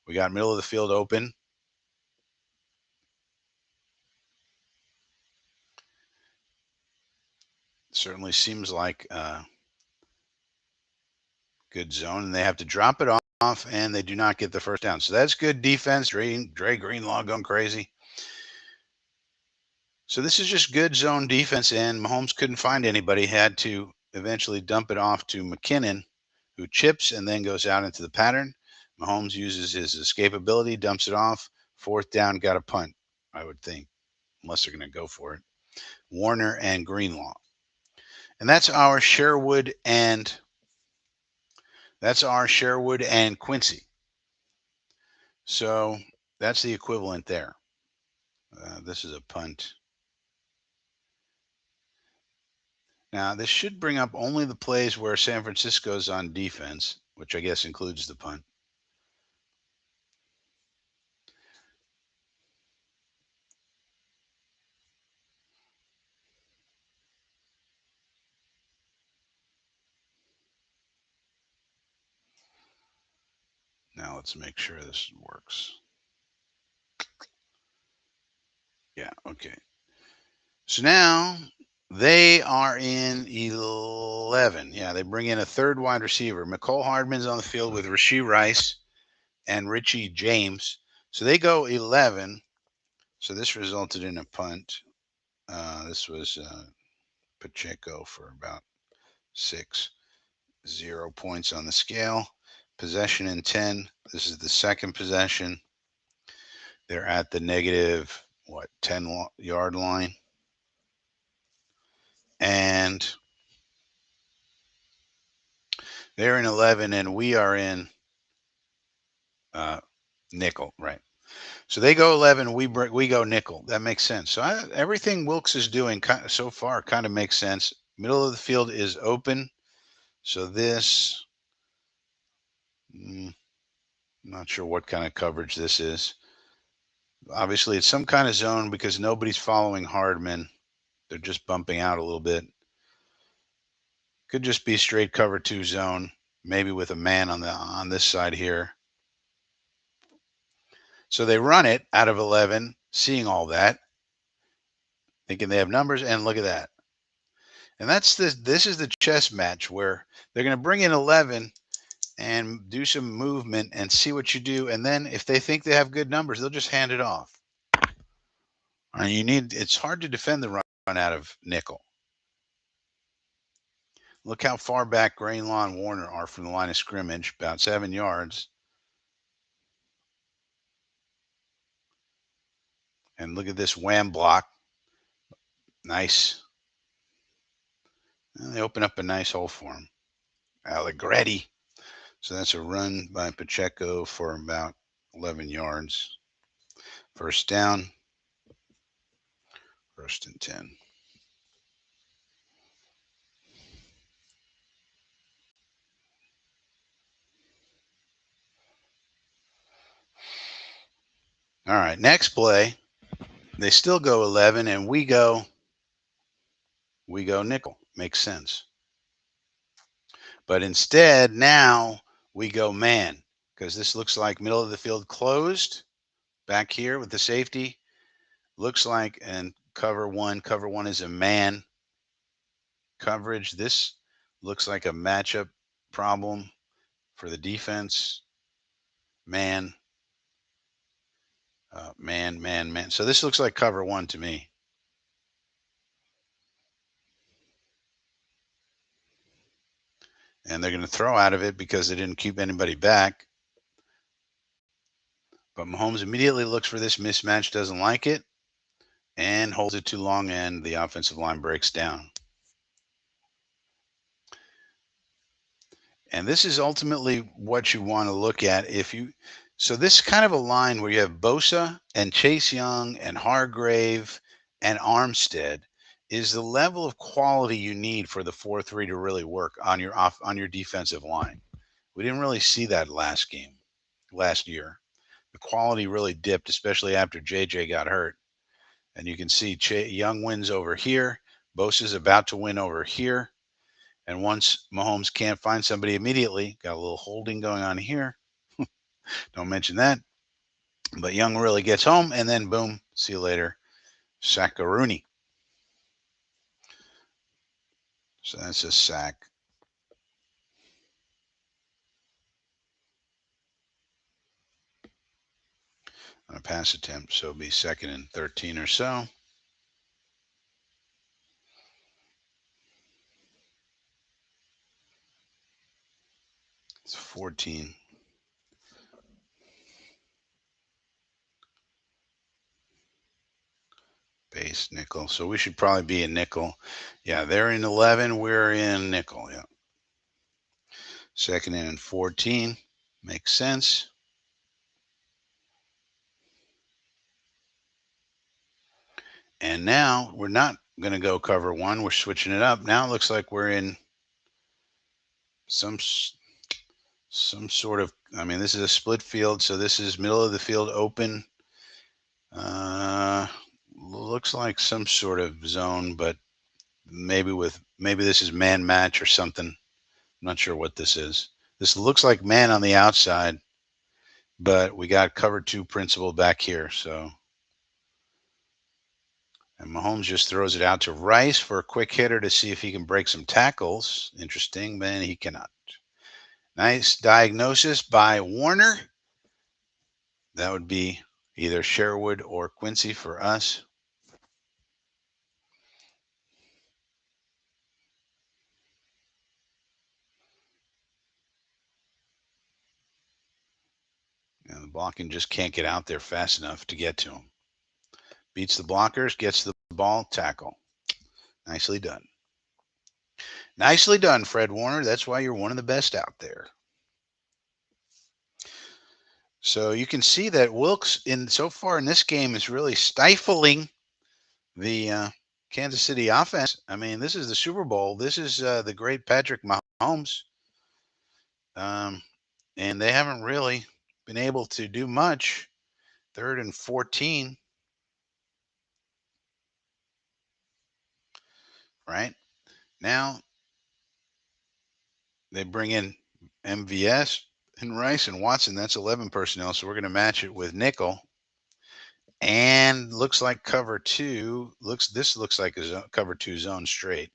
We got middle of the field open. Certainly seems like a good zone, and they have to drop it off, and they do not get the first down. So that's good defense. Dre Greenlaw going crazy. So this is just good zone defense, and Mahomes couldn't find anybody. Had to eventually dump it off to McKinnon, who chips and then goes out into the pattern. Mahomes uses his escapability, dumps it off. 4th down, got a punt, I would think, unless they're going to go for it. Warner and Greenlaw. And that's our Sherwood and Quincy. So that's the equivalent there. This is a punt. Now, this should bring up only the plays where San Francisco's on defense, which I guess includes the punt. Now, let's make sure this works. Yeah, okay. So now they are in 11. Yeah, they bring in a 3rd wide receiver. McCole Hardman's on the field with Rashee Rice and Richie James. So they go 11. So this resulted in a punt. This was Pacheco for about 0 points on the scale. Possession in 10. This is the second possession. They're at the negative, 10-yard line. And they're in 11, and we are in nickel, right? So they go 11, we go nickel. That makes sense. So everything Wilkes is doing so far kind of makes sense. Middle of the field is open. So this, not sure what kind of coverage this is. Obviously, it's some kind of zone because nobody's following Hardman. They're just bumping out a little bit. Could just be straight cover 2 zone, maybe with a man on this side here. So they run it out of 11, seeing all that, thinking they have numbers, and look at that. And this is the chess match where they're going to bring in 11 and do some movement and see what you do, and then if they think they have good numbers, they'll just hand it off. And it's hard to defend the run out of nickel. Look how far back Greenlaw and Warner are from the line of scrimmage, about 7 yards. And look at this wham block. Nice. And they open up a nice hole for him. Allegretti. So that's a run by Pacheco for about 11 yards. First down. 1st and 10. All right, next play. They still go 11, and we go nickel. Makes sense. But instead, now we go man because this looks like middle of the field closed back here with the safety. Looks like, and cover one. Cover one is a man coverage. This looks like a matchup problem for the defense. Man. Man. So this looks like cover 1 to me. And they're going to throw out of it because they didn't keep anybody back. But Mahomes immediately looks for this mismatch, doesn't like it, and holds it too long, and the offensive line breaks down. And this is ultimately what you want to look at if you. So this is kind of a line where you have Bosa and Chase Young and Hargrave and Armstead is the level of quality you need for the 4-3 to really work on your defensive line. We didn't really see that last year. The quality really dipped, especially after JJ got hurt. And you can see Young wins over here. Bosa's about to win over here. And once Mahomes can't find somebody immediately, got a little holding going on here. Don't mention that. But Young really gets home, and then boom, see you later. Sackaroonie. So that's a sack. On a pass attempt, so it'll be 2nd and 13 or so. It's 14. Base nickel. So we should probably be in nickel. Yeah, they're in 11. We're in nickel. Yeah. 2nd and 14. Makes sense. And now we're not going to go cover one. We're switching it up. Now it looks like we're in some some sort of. I mean, this is a split field, so this is middle of the field open. Uh, Looks like some sort of zone, but maybe this is man match or something. I'm not sure what this is. This looks like man on the outside, but we got cover two principle back here. So, and Mahomes just throws it out to Rice for a quick hitter to see if he can break some tackles. Interesting, man, he cannot. Nice diagnosis by Warner. That would be either Sherwood or Quincy for us. And the blocking just can't get out there fast enough to get to him. Beats the blockers, gets the ball, tackle. Nicely done. Nicely done, Fred Warner. That's why you're one of the best out there. So you can see that Wilkes in so far in this game is really stifling the Kansas City offense. I mean, this is the Super Bowl. This is the great Patrick Mahomes, um, and they haven't really been able to do much. 3rd and 14, right now they bring in MVS and Rice and Watson. That's 11 personnel. So we're going to match it with nickel. And looks like cover two. This looks like a cover two zone straight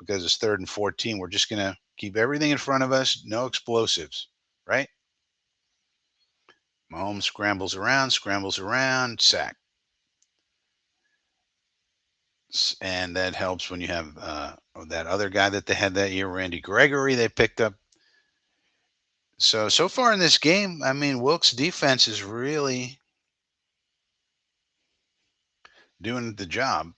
because it's 3rd and 14. We're just going to keep everything in front of us. No explosives, right? Mahomes scrambles around, sack. And that helps when you have that other guy that they had that year, Randy Gregory, they picked up. So far in this game, I mean, Wilkes' defense is really doing the job.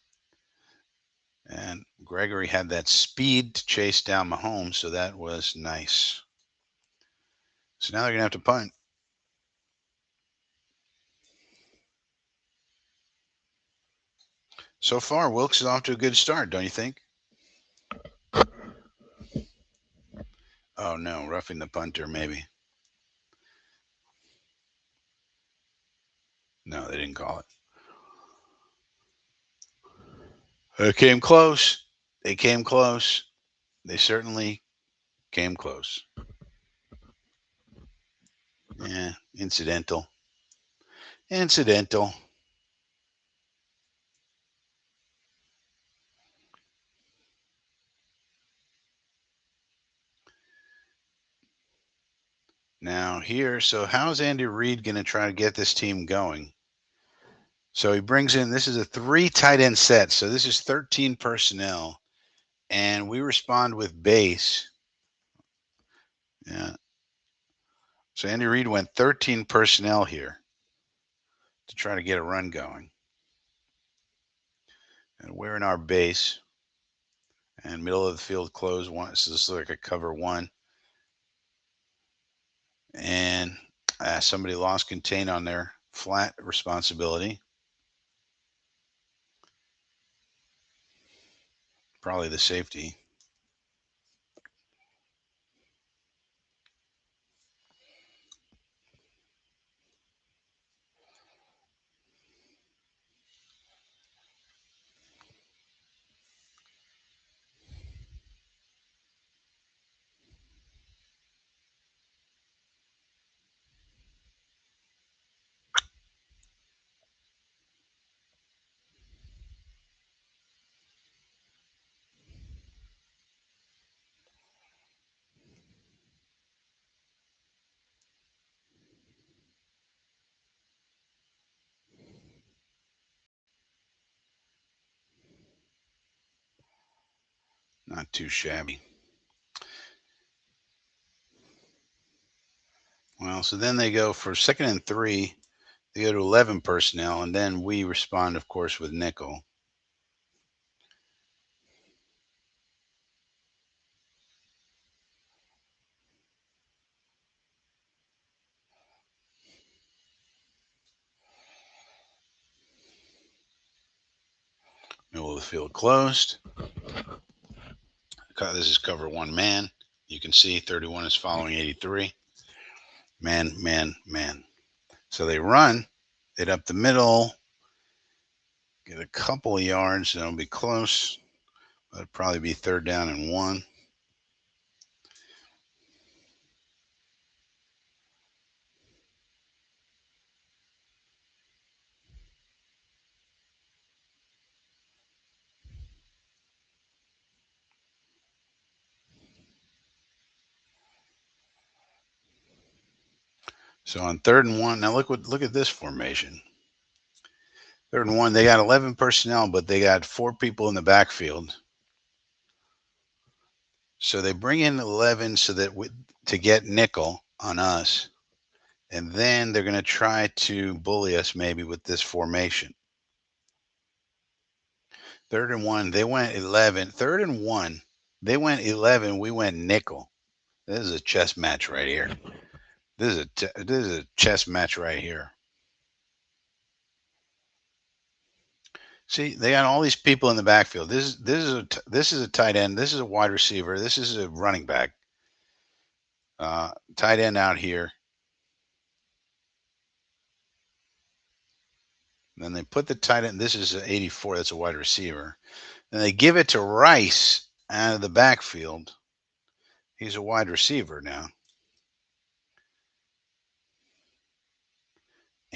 And Gregory had that speed to chase down Mahomes, so that was nice. So now they're going to have to punt. So far, Wilkes is off to a good start, don't you think? Oh, no, roughing the punter, maybe. No, they didn't call it. They came close. They came close. They certainly came close. Yeah, incidental. Incidental. Now, here, so how's Andy Reid going to try to get this team going? So he brings in, this is a 3 tight end set. So this is 13 personnel. And we respond with base. Yeah. So Andy Reid went 13 personnel here to try to get a run going. And we're in our base. And middle of the field close one. So this is like a cover one. And somebody lost contain on their flat responsibility. Probably the safety. Not too shabby. Well, so then they go for second and 3. They go to 11 personnel, and then we respond, of course, with nickel. Middle of the field closed. This is cover one man. You can see 31 is following 83. Man, man, man. So they run it up the middle, get a couple of yards, and it'll be close. But it'll probably be third down and 1. So on third and 1, now look at this formation. Third and 1, they got 11 personnel, but they got 4 people in the backfield. So they bring in 11 so that to get nickel on us, and then they're going to try to bully us maybe with this formation. Third and 1, they went 11. Third and 1, they went 11. We went nickel. This is a chess match right here. This is a chess match right here. See, they got all these people in the backfield. This is a tight end. This is a wide receiver. This is a running back. Tight end out here. Then they put the tight end. This is an 84. That's a wide receiver. Then they give it to Rice out of the backfield. He's a wide receiver now.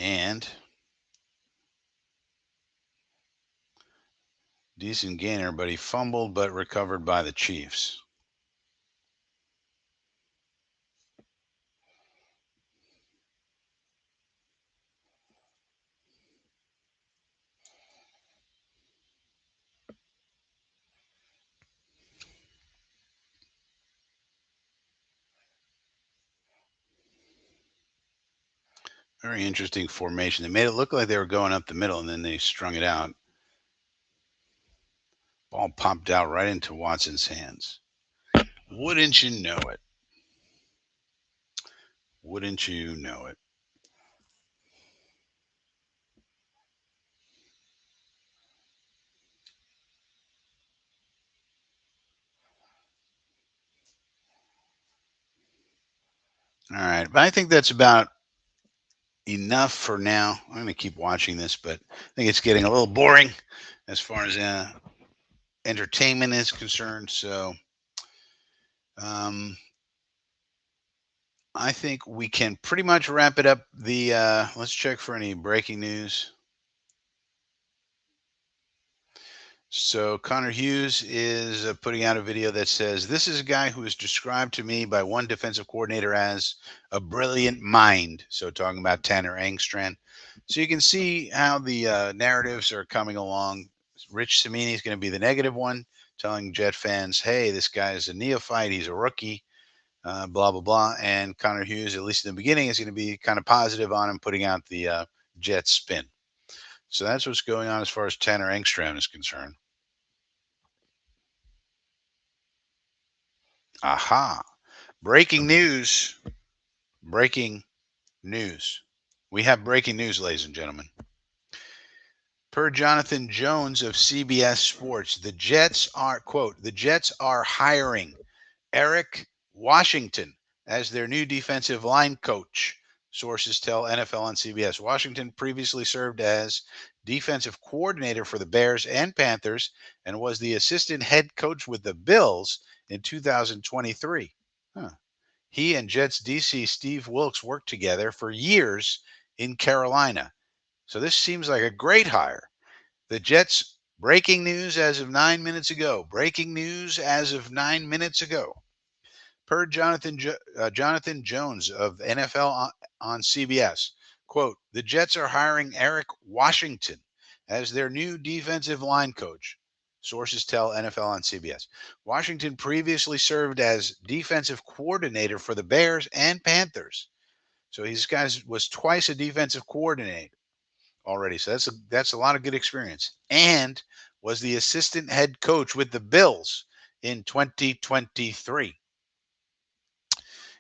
And decent gainer, but he fumbled but recovered by the Chiefs. Very interesting formation. They made it look like they were going up the middle, and then they strung it out. Ball popped out right into Watson's hands. Wouldn't you know it? Wouldn't you know it? All right, but I think that's about enough for now. I'm going to keep watching this, but I think it's getting a little boring as far as entertainment is concerned. So um, I think we can pretty much wrap it up. Let's check for any breaking news. So Connor Hughes is putting out a video that says, "This is a guy who is described to me by one defensive coordinator as a brilliant mind." So talking about Tanner Engstrand. So you can see how the narratives are coming along. Rich Cimini is going to be the negative one, telling Jet fans, "Hey, this guy is a neophyte. He's a rookie." Blah blah blah. And Connor Hughes, at least in the beginning, is going to be kind of positive on him, putting out the Jet spin. So that's what's going on as far as Tanner Engstrand is concerned. Aha. Breaking news. breaking news. We have breaking news, ladies and gentlemen. Per Jonathan Jones of CBS Sports, the Jets are, quote, the Jets are hiring Eric Washington as their new defensive line coach. Sources tell NFL on CBS. Washington previously served as defensive coordinator for the Bears and Panthers and was the assistant head coach with the Bills in 2023. Huh. He and Jets DC Steve Wilkes worked together for years in Carolina. So this seems like a great hire. The Jets, breaking news as of 9 minutes ago. Breaking news as of 9 minutes ago. Per Jonathan Jones of NFL on CBS, quote, the Jets are hiring Eric Washington as their new defensive line coach. Sources tell NFL on CBS. Washington previously served as defensive coordinator for the Bears and Panthers. So he's guys was twice a defensive coordinator already. So that's a lot of good experience. And was the assistant head coach with the Bills in 2023.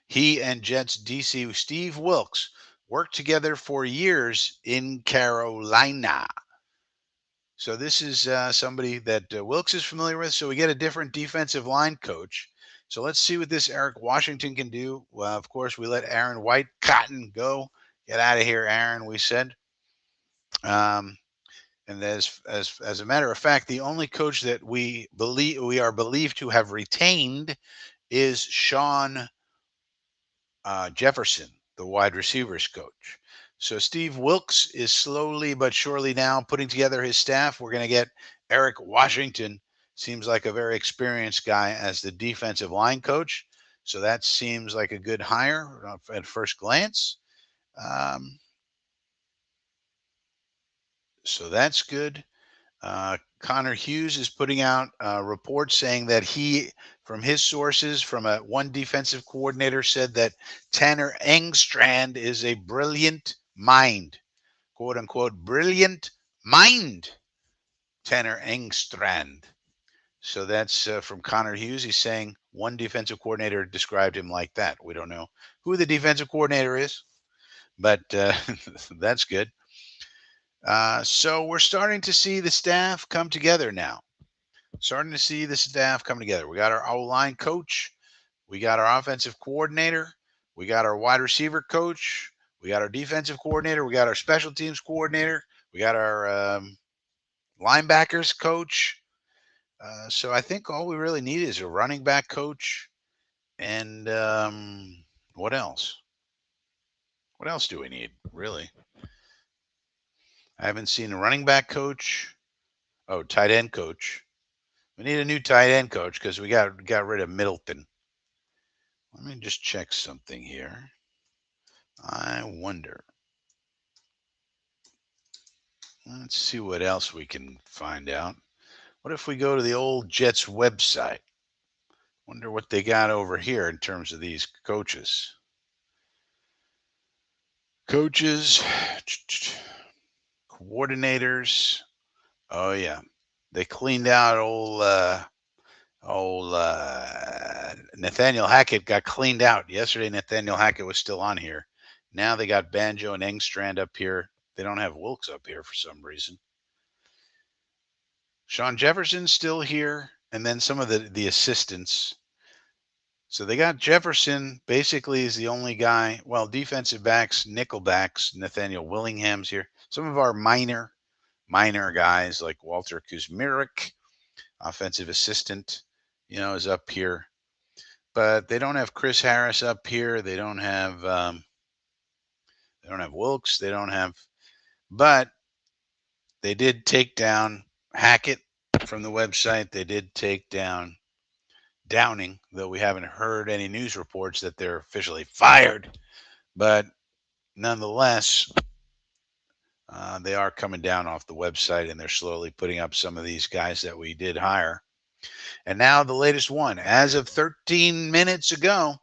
He and Jets DC Steve Wilkes worked together for years in Carolina. So this is somebody that Wilkes is familiar with. So we get a different defensive line coach. So let's see what this Eric Washington can do. Well, of course, we let Aaron White Cotton go. Get out of here, Aaron. We said. Um, and as a matter of fact, the only coach that we are believed to have retained is Sean Jefferson, the wide receivers coach. So Steve Wilkes is slowly but surely now putting together his staff. We're going to get Eric Washington. Seems like a very experienced guy as the defensive line coach. So that seems like a good hire at first glance. Um, so that's good. Connor Hughes is putting out reports saying that he, from his sources, from one defensive coordinator, said that Tanner Engstrand is a brilliant mind, quote unquote, brilliant mind. Tanner Engstrand. So that's from Connor Hughes. He's saying one defensive coordinator described him like that. We don't know who the defensive coordinator is, but that's good. So we're starting to see the staff come together now. Starting to see the staff come together. We got our O-line coach. We got our offensive coordinator. We got our wide receiver coach. We got our defensive coordinator. We got our special teams coordinator. We got our linebackers coach. So I think all we really need is a running back coach. And what else? What else do we need, really? I haven't seen a running back coach. Oh, tight end coach. We need a new tight end coach because we got rid of Middleton. Let me just check something here. I wonder. Let's see what else we can find out. What if we go to the old Jets website? Wonder what they got over here in terms of these coaches. Coaches, coordinators. Oh yeah, they cleaned out old Nathaniel Hackett got cleaned out yesterday. Nathaniel Hackett was still on here. Now they got Banjo and Engstrand up here. They don't have Wilkes up here for some reason. Sean Jefferson's still here, and then some of the assistants. So they got Jefferson basically is the only guy. Well, defensive backs, nickel backs, Nathaniel Willingham's here. Some of our minor guys like Walter Kuzmirik, offensive assistant, is up here. But they don't have Chris Harris up here. They don't have Wilkes. They don't have, but they did take down Hackett from the website. They did take down Downing, though we haven't heard any news reports that they're officially fired. But nonetheless, they are coming down off the website and they're slowly putting up some of these guys that we did hire. And now the latest one. As of 13 minutes ago,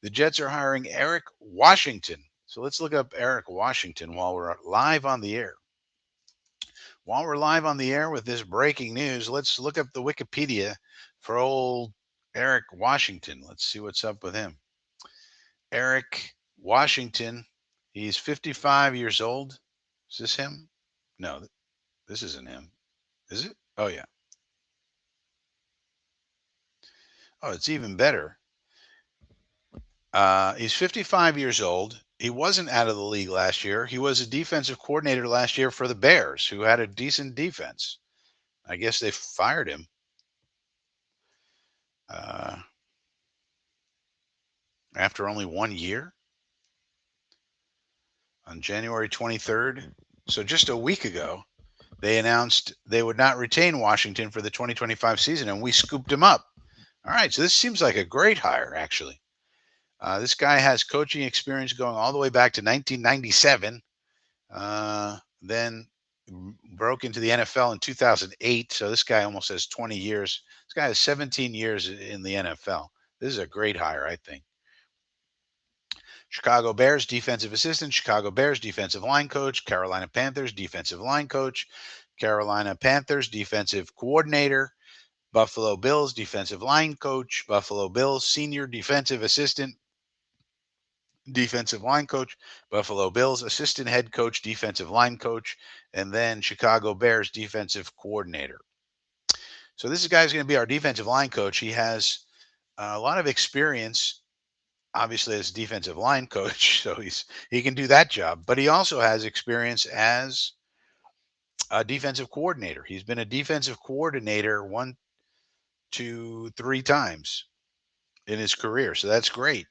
the Jets are hiring Eric Washington. So let's look up Eric Washington while we're live on the air. While we're live on the air with this breaking news, let's look up the Wikipedia for old Eric Washington. Let's see what's up with him. Eric Washington, he's 55 years old. Is this him? No, this isn't him. Is it? Oh, yeah. Oh, it's even better. He's 55 years old. He wasn't out of the league last year. He was a defensive coordinator last year for the Bears, who had a decent defense. I guess they fired him uh, after only 1 year on January 23rd. So just a week ago, they announced they would not retain Washington for the 2025 season, and we scooped him up. All right, so this seems like a great hire, actually. This guy has coaching experience going all the way back to 1997. Then broke into the NFL in 2008. So this guy almost has 20 years. This guy has 17 years in the NFL. This is a great hire, I think. Chicago Bears defensive assistant, Chicago Bears defensive line coach, Carolina Panthers defensive line coach, Carolina Panthers defensive coordinator, Buffalo Bills defensive line coach, Buffalo Bills senior defensive assistant, defensive line coach, Buffalo Bills assistant head coach, defensive line coach, and then Chicago Bears defensive coordinator. So this guy's going to be our defensive line coach. He has a lot of experience, obviously as defensive line coach, so he can do that job. But he also has experience as a defensive coordinator. He's been a defensive coordinator 1, 2, 3 times in his career, so that's great.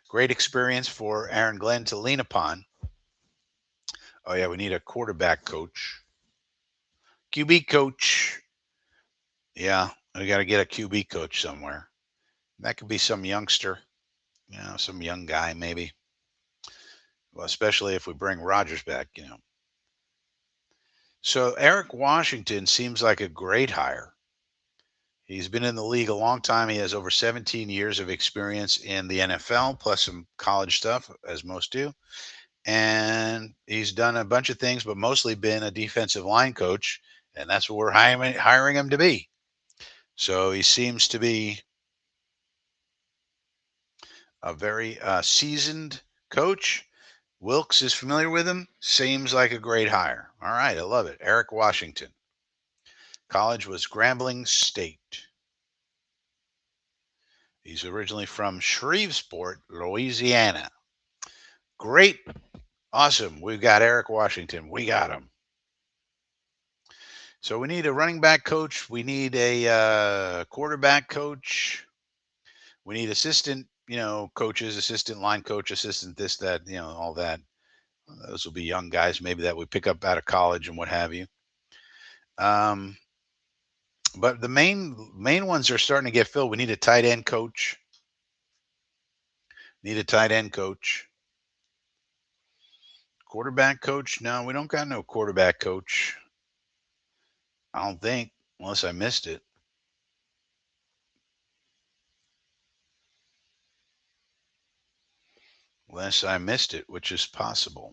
Great experience for Aaron Glenn to lean upon. Oh yeah, we need a quarterback coach, QB coach. Yeah, we got to get a QB coach somewhere. That could be some youngster, some young guy maybe. Well, especially if we bring Rodgers back. So Eric Washington seems like a great hire. He's been in the league a long time. He has over 17 years of experience in the NFL, plus some college stuff, as most do. And he's done a bunch of things, but mostly been a defensive line coach. And that's what we're hiring him to be. So he seems to be a very seasoned coach. Wilkes is familiar with him. Seems like a great hire. All right, I love it. Eric Washington. College was Grambling State. He's originally from Shreveport, Louisiana. Great. Awesome. We've got Eric Washington. We got him. So we need a running back coach. We need a quarterback coach. We need assistant, coaches, assistant line coach, assistant this, that, all that. Those will be young guys maybe that we pick up out of college and what have you. But the main ones are starting to get filled. We need a tight end coach. Need a tight end coach. Quarterback coach? No, we don't got no quarterback coach. I don't think, unless I missed it. Unless I missed it, which is possible.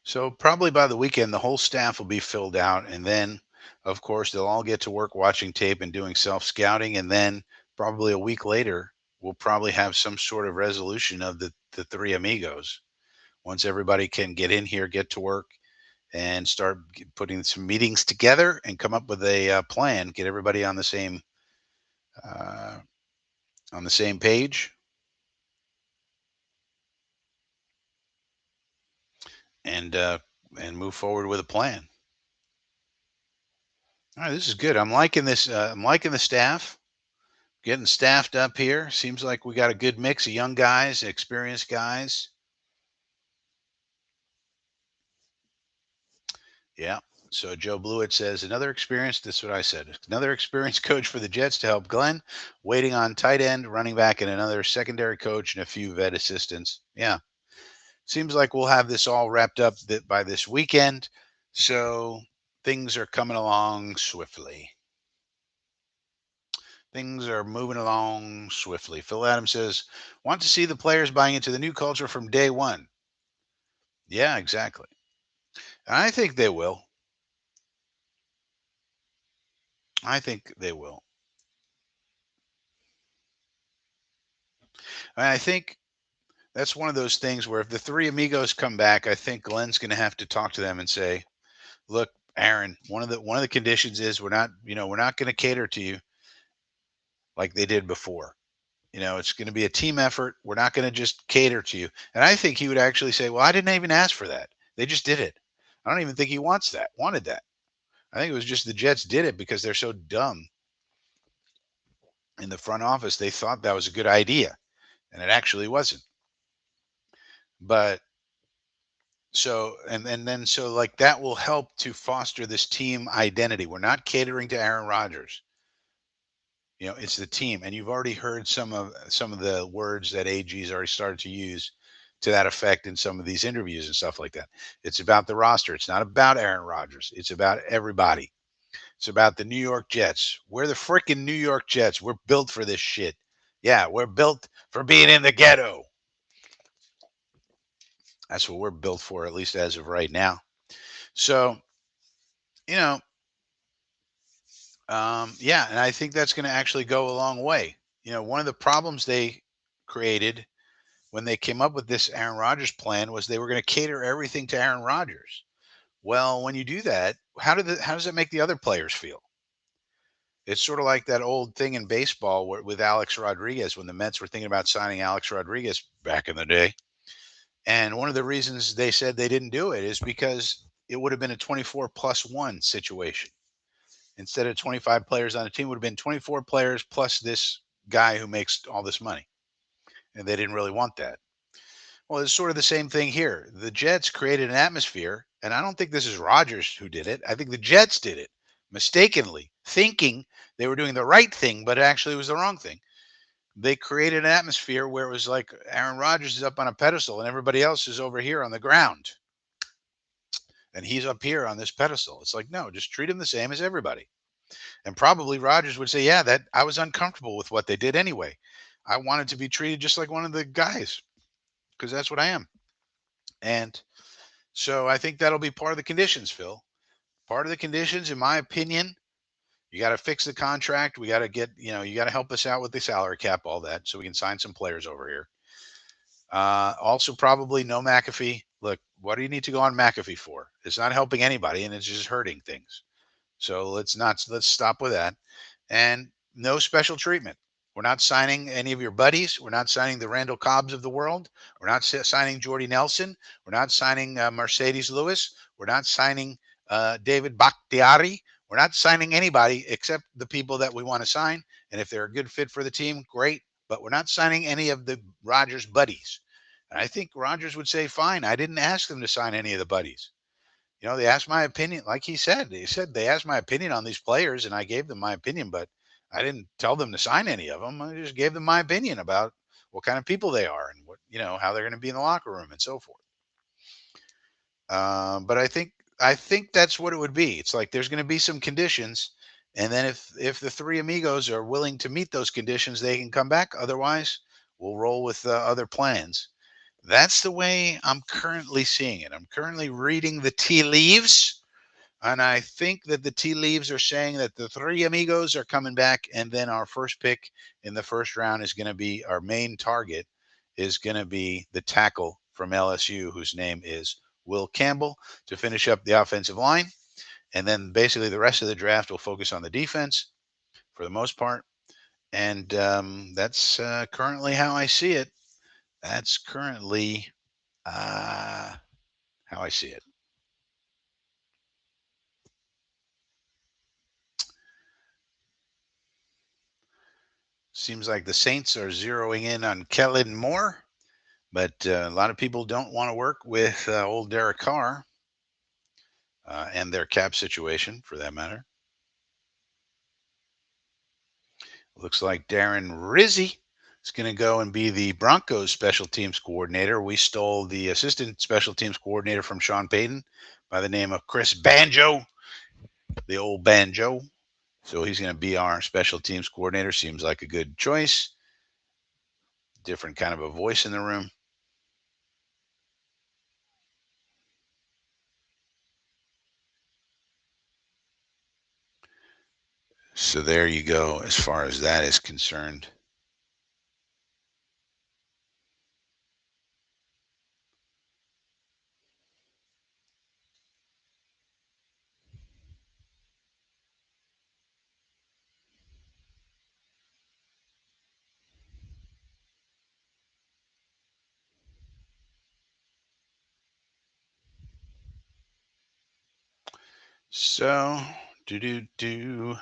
So probably by the weekend, the whole staff will be filled out, and then, of course, they'll all get to work watching tape and doing self scouting, and then probably a week later, we'll probably have some sort of resolution of the three amigos. Once everybody can get in here, get to work, and start putting some meetings together and come up with a plan, get everybody uh, on the same page, and move forward with a plan. All right, this is good. I'm liking this. I'm liking the staff. Getting staffed up here. Seems like we got a good mix of young guys, experienced guys. Yeah. So Joe Blewett says another experience. This is what I said. Another experienced coach for the Jets to help Glenn. Waiting on tight end, running back, and another secondary coach and a few vet assistants. Yeah. Seems like we'll have this all wrapped up by this weekend. So things are coming along swiftly. Things are moving along swiftly. Phil Adams says, want to see the players buying into the new culture from day one. Yeah, exactly. I think they will. I think they will. I think that's one of those things where if the three amigos come back, I think Glenn's going to have to talk to them and say, "Look, Aaron, one of the conditions is we're not going to cater to you like they did before. It's going to be a team effort. We're not going to just cater to you." And I think he would actually say, "Well, I didn't even ask for that. They just did it. I don't even think he wanted that. I think it was just the Jets did it because they're so dumb in the front office. They thought that was a good idea, and it actually wasn't." But and then so like that will help to foster this team identity. We're not catering to Aaron Rodgers. It's the team, and you've already heard some of the words that AG's already started to use to that effect in some of these interviews and stuff like that. It's about the roster. It's not about Aaron Rodgers. It's about everybody. It's about the New York Jets. We're the freaking New York Jets. We're built for this shit. Yeah, we're built for being in the ghetto. That's what we're built for, at least as of right now. So, you know, yeah, and I think that's going to actually go a long way. One of the problems they created when they came up with this Aaron Rodgers plan was they were going to cater everything to Aaron Rodgers. Well, when you do that, how does that make the other players feel? It's sort of like that old thing in baseball with Alex Rodriguez when the Mets were thinking about signing Alex Rodriguez back in the day. And one of the reasons they said they didn't do it is because it would have been a 24 plus one situation. Instead of 25 players on a team, it would have been 24 players plus this guy who makes all this money. And they didn't really want that. Well, it's sort of the same thing here. The Jets created an atmosphere, and I don't think this is Rodgers who did it. I think the Jets did it mistakenly, thinking they were doing the right thing, but it actually was the wrong thing. They created an atmosphere where it was like Aaron Rodgers is up on a pedestal and everybody else is over here on the ground, and he's up here on this pedestal. It's like, no, just treat him the same as everybody. And probably Rodgers would say, yeah, that I was uncomfortable with what they did anyway. I wanted to be treated just like one of the guys because that's what I am. And so I think that'll be part of the conditions, Phil. Part of the conditions, in my opinion, you got to fix the contract. We got to you got to help us out with the salary cap, all that, so we can sign some players over here. Also, probably no McAfee. Look, what do you need to go on McAfee for? It's not helping anybody, and it's just hurting things. So let's stop with that. And no special treatment. We're not signing any of your buddies. We're not signing the Randall Cobbs of the world. We're not signing Jordy Nelson. We're not signing Mercedes Lewis. We're not signing David Bakhtiari. We're not signing anybody except the people that we want to sign. And if they're a good fit for the team, great. But we're not signing any of the Rodgers buddies. And I think Rodgers would say, fine, I didn't ask them to sign any of the buddies. They asked my opinion. Like he said they asked my opinion on these players, and I gave them my opinion, but I didn't tell them to sign any of them. I just gave them my opinion about what kind of people they are and how they're going to be in the locker room and so forth. But I think that's what it would be. It's like there's going to be some conditions, and then if the three amigos are willing to meet those conditions, they can come back. Otherwise, we'll roll with other plans. That's the way I'm currently seeing it. I'm currently reading the tea leaves. And I think that the tea leaves are saying that the three amigos are coming back. And then our first pick in the first round is going to be our main target, is going to be the tackle from LSU, whose name is Will Campbell, to finish up the offensive line. And then basically the rest of the draft will focus on the defense for the most part. And that's currently how I see it. That's currently how I see it. Seems like the Saints are zeroing in on Kellen Moore, but a lot of people don't want to work with old Derek Carr and their cap situation, for that matter. Looks like Darren Rizzi is going to go and be the Broncos special teams coordinator. We stole the assistant special teams coordinator from Sean Payton by the name of Chris Banjo, the old Banjo. So he's going to be our special teams coordinator. Seems like a good choice. Different kind of a voice in the room. So there you go, as far as that is concerned. So, do do do.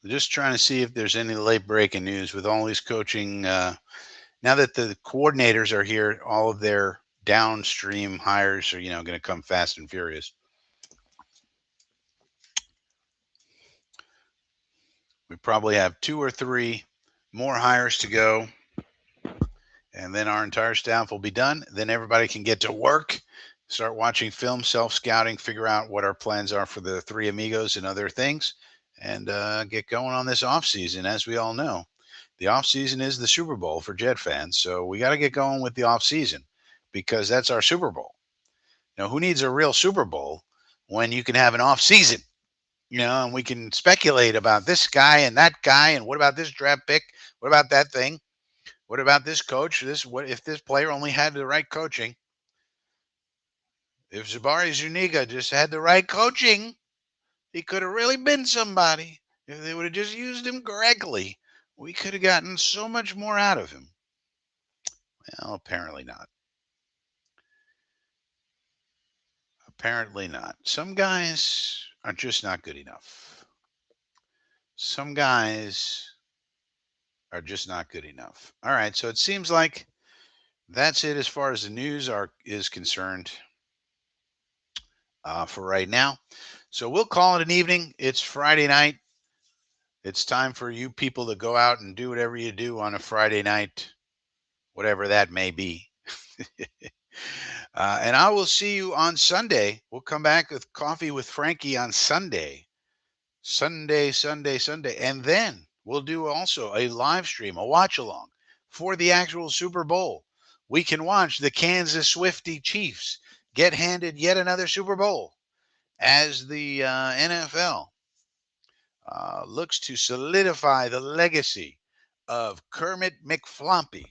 Just trying to see if there's any late breaking news with all these coaching. Now that the coordinators are here, all of their downstream hires are, going to come fast and furious. We probably have two or three more hires to go, and then our entire staff will be done. Then everybody can get to work, start watching film, self scouting, figure out what our plans are for the three amigos and other things, and get going on this off season. As we all know, the off season is the Super Bowl for Jet fans, so we got to get going with the off season because that's our Super Bowl. Now, who needs a real Super Bowl when you can have an off season? And we can speculate about this guy and that guy, and what about this draft pick? What about that thing? What about this coach? What if this player only had the right coaching? If Zabari Zuniga just had the right coaching, he could have really been somebody. If they would have just used him correctly, we could have gotten so much more out of him. Well, apparently not. Apparently not. Some guys are just not good enough. Some guys are just not good enough. All right, so it seems like that's it as far as the news is concerned for right now. So we'll call it an evening. It's Friday night. It's time for you people to go out and do whatever you do on a Friday night, whatever that may be. And I will see you on Sunday. We'll come back with Coffee with Frankie on Sunday. Sunday. And then we'll do also a live stream, a watch along for the actual Super Bowl. We can watch the Kansas Swifty Chiefs get handed yet another Super Bowl as the NFL looks to solidify the legacy of Kermit McFlumpy.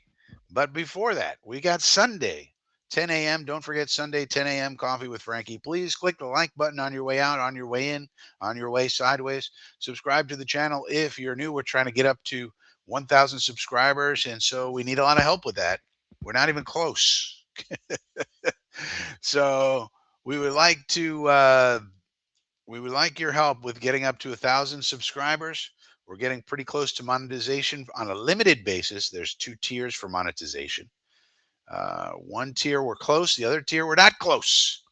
But before that, we got Sunday, 10 a.m. Don't forget Sunday, 10 a.m. Coffee with Frankie. Please click the like button on your way out, on your way in, on your way sideways. Subscribe to the channel if you're new. We're trying to get up to 1,000 subscribers, and so we need a lot of help with that. We're not even close. So we would like to we would like your help with getting up to 1,000 subscribers. We're getting pretty close to monetization on a limited basis. There's two tiers for monetization. One tier we're close, the other tier we're not close.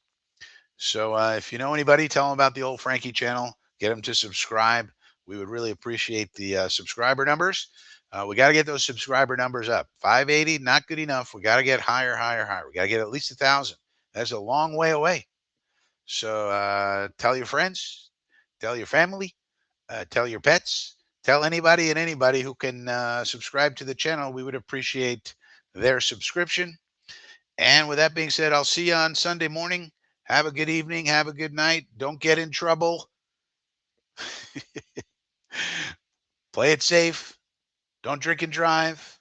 So if you know anybody, tell them about the old Frankie channel. Get them to subscribe. We would really appreciate the subscriber numbers. We got to get those subscriber numbers up. 580, not good enough. We got to get higher. We got to get at least 1,000. That's a long way away. So tell your friends, tell your family, tell your pets, tell anybody who can subscribe to the channel. We would appreciate their subscription. And with that being said, I'll see you on Sunday morning. Have a good evening. Have a good night. Don't get in trouble. Play it safe. Don't drink and drive.